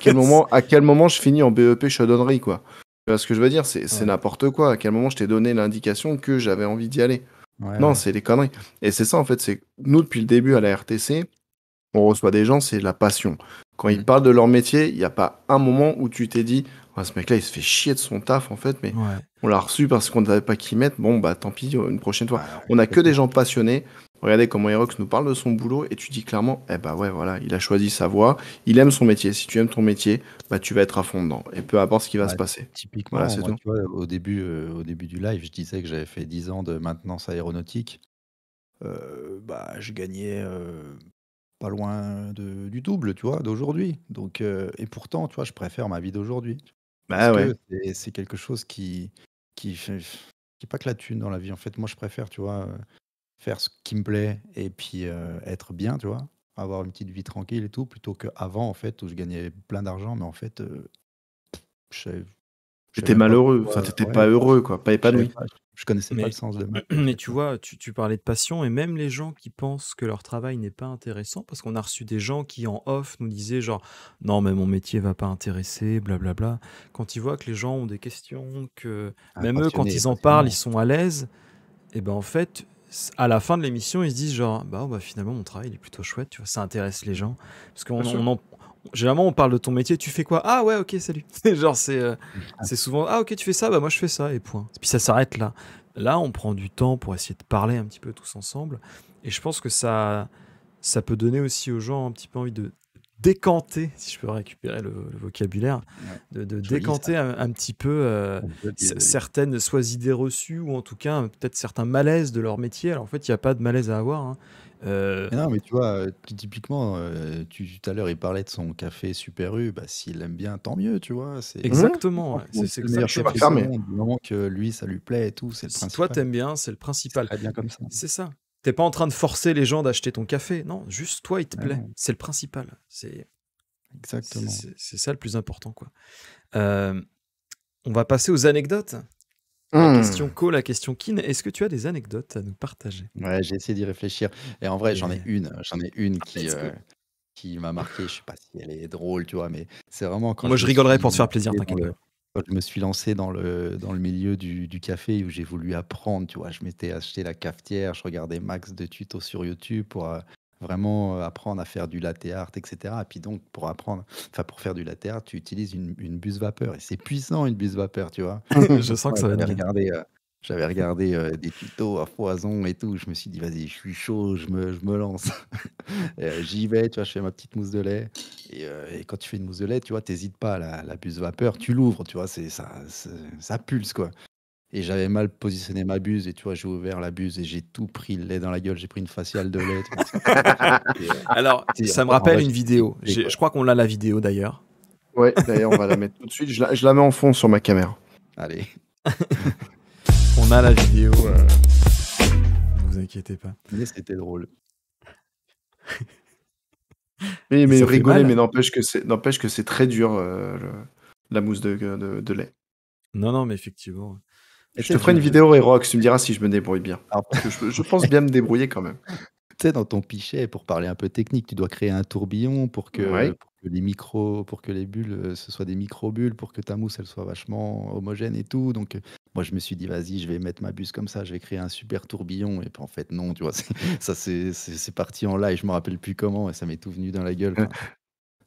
quel moment je finis en BEP chaudonnerie, quoi? Tu vois ce que je veux dire? C'est Ouais. n'importe quoi. À quel moment je t'ai donné l'indication que j'avais envie d'y aller? Ouais, Non, ouais. c'est des conneries. Et c'est ça, en fait, c'est nous, depuis le début à la RTC, on reçoit des gens, c'est la passion. Quand ils Mm. parlent de leur métier, il n'y a pas un moment où tu t'es dit, ah, ce mec-là, il se fait chier de son taf, en fait, mais Ouais. on l'a reçu parce qu'on ne savait pas qui mettre. Bon, bah tant pis, une prochaine fois. Ouais, On n'a que des complètement. gens passionnés. Regardez comment Erox nous parle de son boulot et tu dis clairement, eh bah ouais, voilà, il a choisi sa voie, il aime son métier. Si tu aimes ton métier, bah tu vas être à fond dedans. Et peu importe ce qui va se Ouais, passer. Voilà, typiquement, c'est moi, tout. tu vois, au début du live, je disais que j'avais fait 10 ans de maintenance aéronautique. Bah, je gagnais pas loin du double, tu vois, d'aujourd'hui. Donc, et pourtant, tu vois, je préfère ma vie d'aujourd'hui. Parce Bah ouais. que c'est quelque chose qui fait, qui est pas que la thune dans la vie. En fait, moi, je préfère, tu vois, faire ce qui me plaît et puis être bien, tu vois, avoir une petite vie tranquille et tout, plutôt qu'avant, en fait, où je gagnais plein d'argent, mais en fait, je savais, je savais T'étais même pas malheureux, enfin pourquoi. t'étais Ouais, pas heureux, quoi, pas je savais épanoui. pas, je connaissais pas le Mais, sens de ma vie, en mais fait, tu tu vois. vois, tu parlais de passion, et même les gens qui pensent que leur travail n'est pas intéressant, parce qu'on a reçu des gens qui en off nous disaient genre non mais mon métier va pas intéresser, blablabla. Quand ils voient que les gens ont des questions, que Un même eux quand passionné et ils en parlent ils passionnant. sont à l'aise, et ben en fait à la fin de l'émission ils se disent genre bah finalement mon travail il est plutôt chouette, tu vois, ça intéresse les gens, parce Bien sûr. généralement on parle de ton métier, tu fais quoi? Ah ouais, ok, salut. Genre c'est souvent ah ok, tu fais ça, bah moi je fais ça et point. Et puis ça s'arrête là. Là, on prend du temps pour essayer de parler un petit peu tous ensemble. Et je pense que ça peut donner aussi aux gens un petit peu envie de décanter, si je peux récupérer le vocabulaire, Ouais. de Joli ça. décanter un petit peu Joli, joli. certaines soit idées reçues ou en tout cas peut-être certains malaises de leur métier. Alors en fait, il n'y a pas de malaise à avoir, hein. Euh, Mais non, mais tu vois, typiquement, tout à l'heure, il parlait de son café Super U. Bah, s'il aime bien, tant mieux, tu vois. Exactement, ouais. Franchement, c'est C'est le ça que meilleur je suis Pas café du fermé. passionné. monde. Du moment que lui, ça lui plaît et tout, c'est le Si toi principal. t'aimes bien, c'est le C'est principal. très bien comme ça. C'est ça. T'es pas en train de forcer les gens d'acheter ton café. Non, juste toi, il te Ouais, plaît. non, C'est le principal. exactement. C'est ça le plus important, quoi. Euh, on va passer aux anecdotes. La Hmm. question Co, la question Kin, est-ce que tu as des anecdotes à nous partager? Ouais, j'ai essayé d'y réfléchir. Et en vrai, Yeah. j'en ai une Let's go. qui m'a marqué. Je sais pas si elle est drôle, tu vois, mais c'est vraiment quand Moi, je je me rigolerais suis pour te faire plaisir, lancé dans t'inquiète pas. quand je me suis lancé dans le milieu du café où j'ai voulu apprendre, tu vois. Je m'étais acheté la cafetière, je regardais max de tutos sur YouTube pour vraiment apprendre à faire du latte art, etc. Et puis donc, pour faire du latte art, tu utilises une buse vapeur. Et c'est puissant, une buse vapeur, tu vois. Je sens que ça va être bien. J'avais regardé des tutos à foison et tout. Je me suis dit, vas-y, je suis chaud, je me lance. J'y vais, tu vois, je fais ma petite mousse de lait. Et quand tu fais une mousse de lait, tu vois, t'hésites pas, la buse vapeur, tu l'ouvres, tu vois, ça pulse, quoi. Et j'avais mal positionné ma buse, et tu vois, j'ai ouvert la buse et j'ai tout pris le lait dans la gueule. J'ai pris une faciale de lait. Tu vois, Alors, ça me en rappelle vrai, une j'étais vidéo. dégoûté, quoi. Je crois qu'on l'a la vidéo d'ailleurs. Ouais, d'ailleurs, on va la mettre tout de suite. Je la mets en fond sur ma caméra. Allez. On a la vidéo. Ne vous inquiétez pas. Mais c'était drôle. Mais ça fait rigoler, mal. mais n'empêche que c'est très dur, la mousse de lait. Non, mais effectivement. Et Je te ferai une vidéo, Erox, tu me diras si je me débrouille bien. Alors, Parce que je pense bien me débrouiller quand même. tu sais, dans ton pichet, pour parler un peu technique, tu dois créer un tourbillon pour Ouais. pour que les bulles, ce soit des micro-bulles, pour que ta mousse, elle soit vachement homogène et tout. Donc, moi, je me suis dit, vas-y, je vais mettre ma buse comme ça, je vais créer un super tourbillon. Et puis, en fait, non, tu vois, c'est parti en live, je me rappelle plus comment, et ça m'est tout venu dans la gueule. Enfin,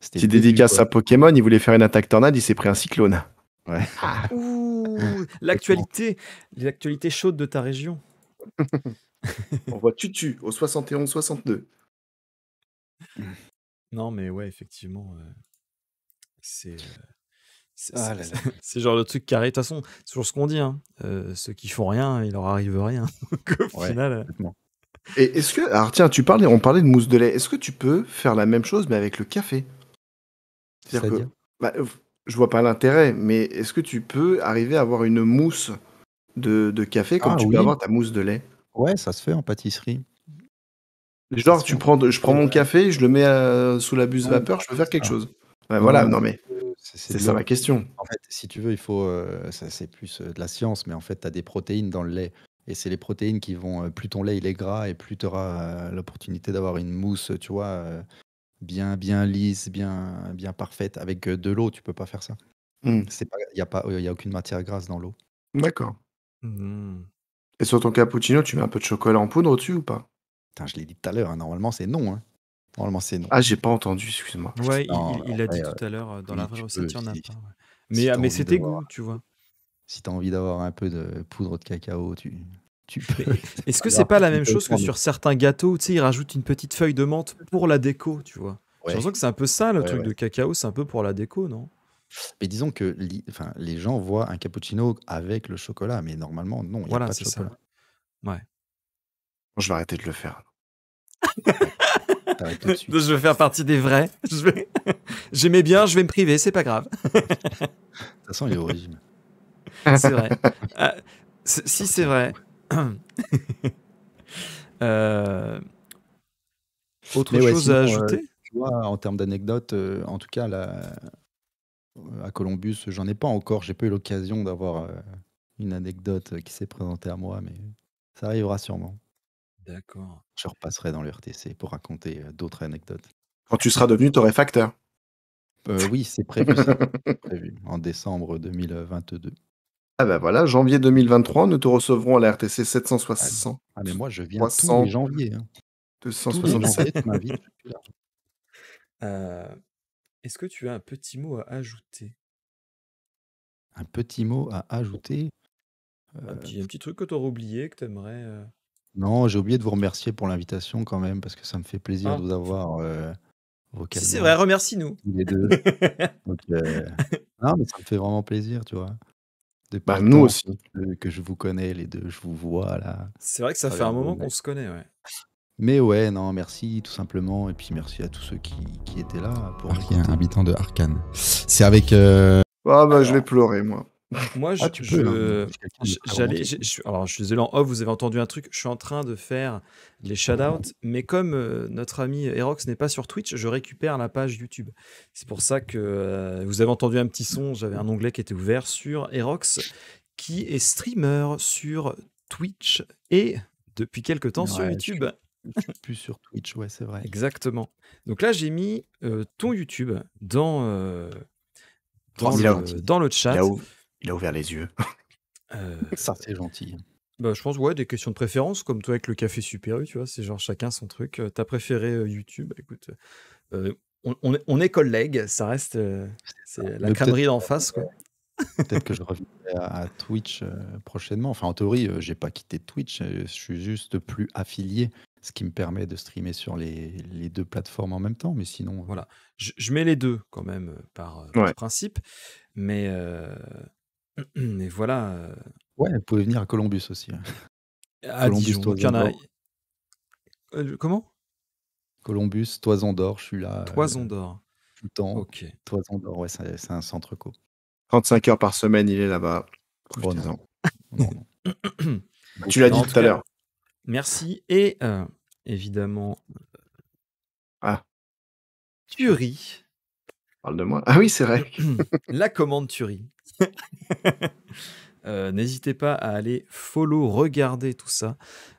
c'était le Petite début, dédicace quoi. à Pokémon, il voulait faire une attaque tornade, il s'est pris un cyclone. Ouais. Ouh, l'actualité chaude de ta région. On voit Tutu au 71-62. Non, mais ouais, effectivement, c'est Ah là là. c'est genre le truc carré. De toute façon, c'est toujours ce qu'on dit, hein. Ceux qui font rien, il leur arrive rien. Donc, au Ouais, final, complètement. Et est-ce que... Alors tiens, on parlait de mousse de lait. Est-ce que tu peux faire la même chose, mais avec le café? C'est-à-dire que... C'est-à-dire? Bah, je vois pas l'intérêt, mais est-ce que tu peux arriver à avoir une mousse de café comme Ah tu peux oui, avoir ta mousse de lait? ouais, ça se fait en pâtisserie. Ça Genre, se fait en pâtisserie, je prends mon ouais. café, je le mets sous la buse Non, vapeur, je peux faire quelque ça. chose. Ouais, Non, voilà, non, non mais c'est c'est de ça ma l'eau. question. En fait, si tu veux, il faut, ça c'est plus de la science, mais en fait, tu as des protéines dans le lait. Et c'est les protéines qui vont, plus ton lait il est gras, et plus tu auras l'opportunité d'avoir une mousse, tu vois, bien lisse, bien parfaite. Avec de l'eau, tu peux pas faire ça. Hmm, Il y a aucune matière grasse dans l'eau. d'accord. mmh. Et sur ton cappuccino, tu mets un peu de chocolat en poudre au-dessus ou pas? Putain, je l'ai dit tout à l'heure, hein, normalement c'est non. Hein. Normalement c'est non. Ah, j'ai pas entendu, excuse-moi. Ouais, Non, il en l'a dit vrai, tout à l'heure, dans la oui, vraie tu recette, peux. il y en a Si, pas, ouais. si tu as Mais envie c'est tes d'avoir, goûts, tu vois? si t'as envie d'avoir un peu de poudre de cacao, tu peux. Mais C'est est-ce pas que c'est grave, pas tu la peux même pas le chose que prendre. sur certains gâteaux, tu sais, ils rajoutent une petite feuille de menthe pour la déco, tu vois? J'ai Ouais, l'impression que c'est un peu ça, le ouais, truc ouais. de cacao, c'est un peu pour la déco, non? Mais disons que enfin, les gens voient un cappuccino avec le chocolat, mais normalement, non, il n'y a Voilà, pas de c'est ça. chocolat. Ouais. Je vais arrêter de le faire. Ouais, t'arrêtes tout de suite. Je vais faire partie des vrais. J'aimais bien, je vais me priver, c'est pas grave. De toute façon, il est au régime. C'est vrai. Ah, si c'est vrai. Euh, autre Mais ouais, chose à sinon, ajouter? tu vois, en termes d'anecdotes, en tout cas, à Columbus, j'en ai pas encore. J'ai pas eu l'occasion d'avoir une anecdote qui s'est présentée à moi, mais ça arrivera sûrement. D'accord. Je repasserai dans le RTC pour raconter d'autres anecdotes. Quand tu seras devenu torréfacteur. Oui, c'est prévu ça. C'est prévu en décembre 2022. Ah bah voilà, janvier 2023, nous te recevrons à la RTC Ah, 760, ah, mais moi, je viens tous les 300, janviers. Hein. Tous les 267. janviers, tu m'invites. Je suis là. Est-ce que tu as un petit mot à ajouter? Un petit mot à ajouter. Un petit truc que tu aurais oublié, que tu aimerais... Non, j'ai oublié de vous remercier pour l'invitation quand même, parce que ça me fait plaisir de Ah, vous avoir si c'est vrai, vocalement, remercie-nous. tous les deux. Donc, non, mais ça me fait vraiment plaisir, tu vois. Depuis Bah le nous temps aussi. que je vous connais, les deux, je vous vois là, C'est vrai que à ça fait travers un vos moment lives. qu'on se connaît, ouais. Mais ouais, non, merci tout simplement. Et puis merci à tous ceux qui étaient là pour m'écouter. Habitant de Arkane. C'est avec. Ah bah je vais Alors, pleurer, moi. moi, Ah, tu peux, hein. Je suis quelqu'un de très romantique. alors, je suis désolé, en off, vous avez entendu un truc. Je suis en train de faire les shout-outs, mais comme notre ami Erox n'est pas sur Twitch, je récupère la page YouTube. C'est pour ça que vous avez entendu un petit son. J'avais un onglet qui était ouvert sur Erox, qui est streamer sur Twitch et depuis quelque temps sur Ouais, YouTube. je suis plus sur Twitch, ouais, c'est vrai. Exactement. Donc là, j'ai mis ton YouTube dans, Oh, il a dans le chat. il a ouvert les yeux. Ça, c'est gentil. Bah, je pense, ouais, des questions de préférence, comme toi avec le café Super U, tu vois, c'est genre chacun son truc. T'as préféré YouTube? Écoute, on est collègues, ça reste c'est la Mais crânerie d'en face, quoi. peut-être que je reviendrai à Twitch prochainement. Enfin, en théorie, j'ai pas quitté Twitch, je suis juste plus affilié, ce qui me permet de streamer sur les deux plateformes en même temps. Mais sinon, Voilà. Je mets les deux quand même par Ouais. principe, mais mais voilà. ouais, vous pouvez venir à Columbus aussi. À Columbus, Dijon, donc il y Toison en a. d'Or. Comment? Columbus, Toison d'Or, je suis là Toison d'Or. tout le temps. Ok. Toison d'Or, ouais, c'est un centre co. 35 heures par semaine, il est là-bas. Oh non. Profitez-en. Non, non. Tu l'as Non, dit en tout tout à cas, l'heure. Merci. Et évidemment, Ah, Thury. parle de moi. Ah oui, c'est vrai. La commande Thury. N'hésitez pas à aller follow, regarder tout ça.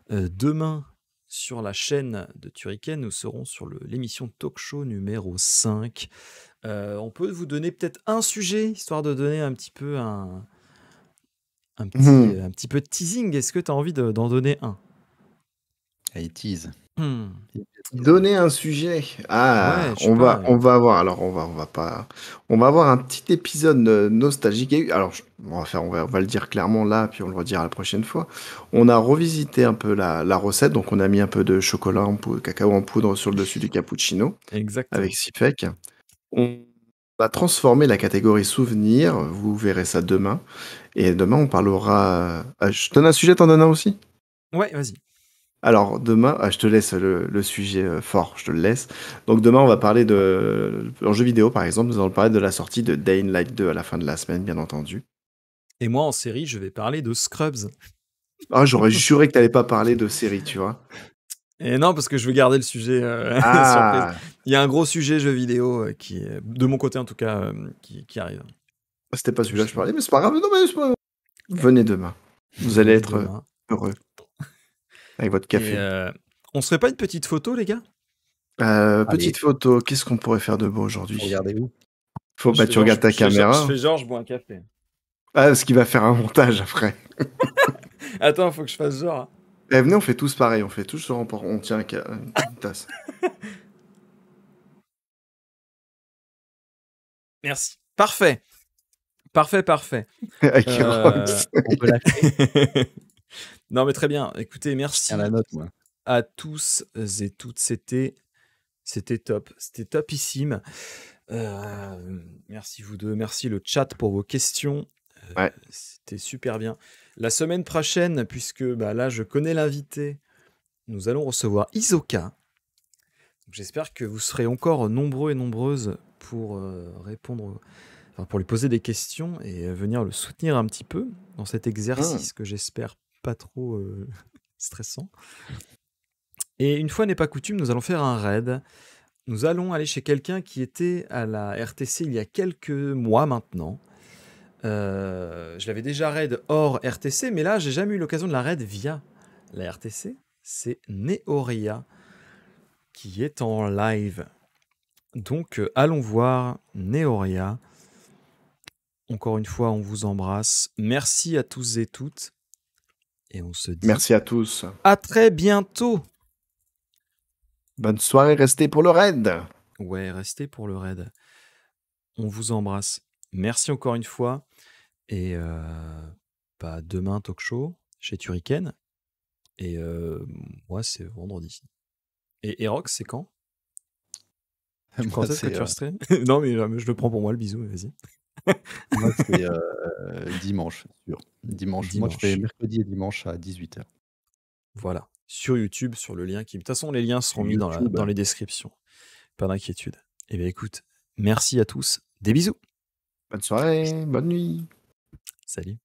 Demain, sur la chaîne de Turrican, nous serons sur l'émission Talk Show numéro 5. On peut vous donner peut-être un sujet, histoire de donner un petit peu un petit peu de teasing. Est-ce que tu as envie d'en donner un? Hey, tease. Donner un sujet. Ah, Ouais, je sais pas. on va avoir. Alors, on va avoir un petit épisode nostalgique. Alors, on va le dire clairement là, puis on le redira la prochaine fois. On a revisité un peu la recette, donc on a mis un peu de chocolat en poudre, cacao en poudre sur le dessus du cappuccino Exactement. avec Sifek. On va transformer la catégorie souvenir. Vous verrez ça demain. Et demain, on parlera. Je te donne un sujet, t'en donnes un aussi? Ouais, vas-y. Alors demain, je te laisse le sujet fort, je te le laisse. Donc demain, on va parler en jeu vidéo par exemple, nous allons parler de la sortie de Dying Light 2 à la fin de la semaine, bien entendu. Et moi, en série, je vais parler de Scrubs. Ah, j'aurais juré que t'allais pas parler de série, tu vois. Et non, parce que je veux garder le sujet surprise. Ah, Il y a un gros sujet jeu vidéo qui est, de mon côté en tout cas, qui arrive. c'était pas celui-là que je parlais, mais c'est pas grave. Non, mais c'est pas grave. Venez demain. Vous allez être Demain. heureux avec votre café. Et on se ferait pas une petite photo, les gars? Petite photo, qu'est-ce qu'on pourrait faire de beau aujourd'hui? Regardez où? Bah, tu regardes ta caméra. Je fais genre, je bois un café. Ah, parce qu'il va faire un montage après. Attends, faut que je fasse genre. Venez, on fait tous pareil, on fait tous on tient une tasse. Merci. Parfait. Parfait. Avec Rox. On peut la faire. Non, mais très bien. Écoutez, merci À la note, moi. à tous et toutes. C'était top. C'était topissime. Merci vous deux. Merci le chat pour vos questions. Ouais. C'était super bien. La semaine prochaine, puisque là, je connais l'invité, nous allons recevoir Isoka. J'espère que vous serez encore nombreux et nombreuses pour répondre, pour lui poser des questions et venir le soutenir un petit peu dans cet exercice que j'espère pas trop stressant. Et une fois n'est pas coutume, nous allons faire un raid. Nous allons aller chez quelqu'un qui était à la RTC il y a quelques mois maintenant. Je l'avais déjà raid hors RTC, mais là, j'ai jamais eu l'occasion de la raid via la RTC. C'est Neoria qui est en live. Donc, allons voir Neoria. Encore une fois, on vous embrasse. Merci à tous et toutes. Et on se dit Merci à tous. à très bientôt. Bonne soirée, restez pour le raid. Ouais, restez pour le raid. On vous embrasse. Merci encore une fois. Et demain, talk show chez Turrican. Et moi, c'est vendredi. Et Rox, c'est quand? Quand est-ce que tu resterais? Non, mais je le prends pour moi, le bisou, vas-y. Moi, c'est dimanche, sûr. Dimanche. Moi, je fais mercredi et dimanche à 18h. Voilà, sur YouTube, sur le lien qui... De toute façon, les liens seront mis dans les descriptions. Pas d'inquiétude. Eh bien, écoute, merci à tous. Des bisous. Bonne soirée, bonne nuit. Salut.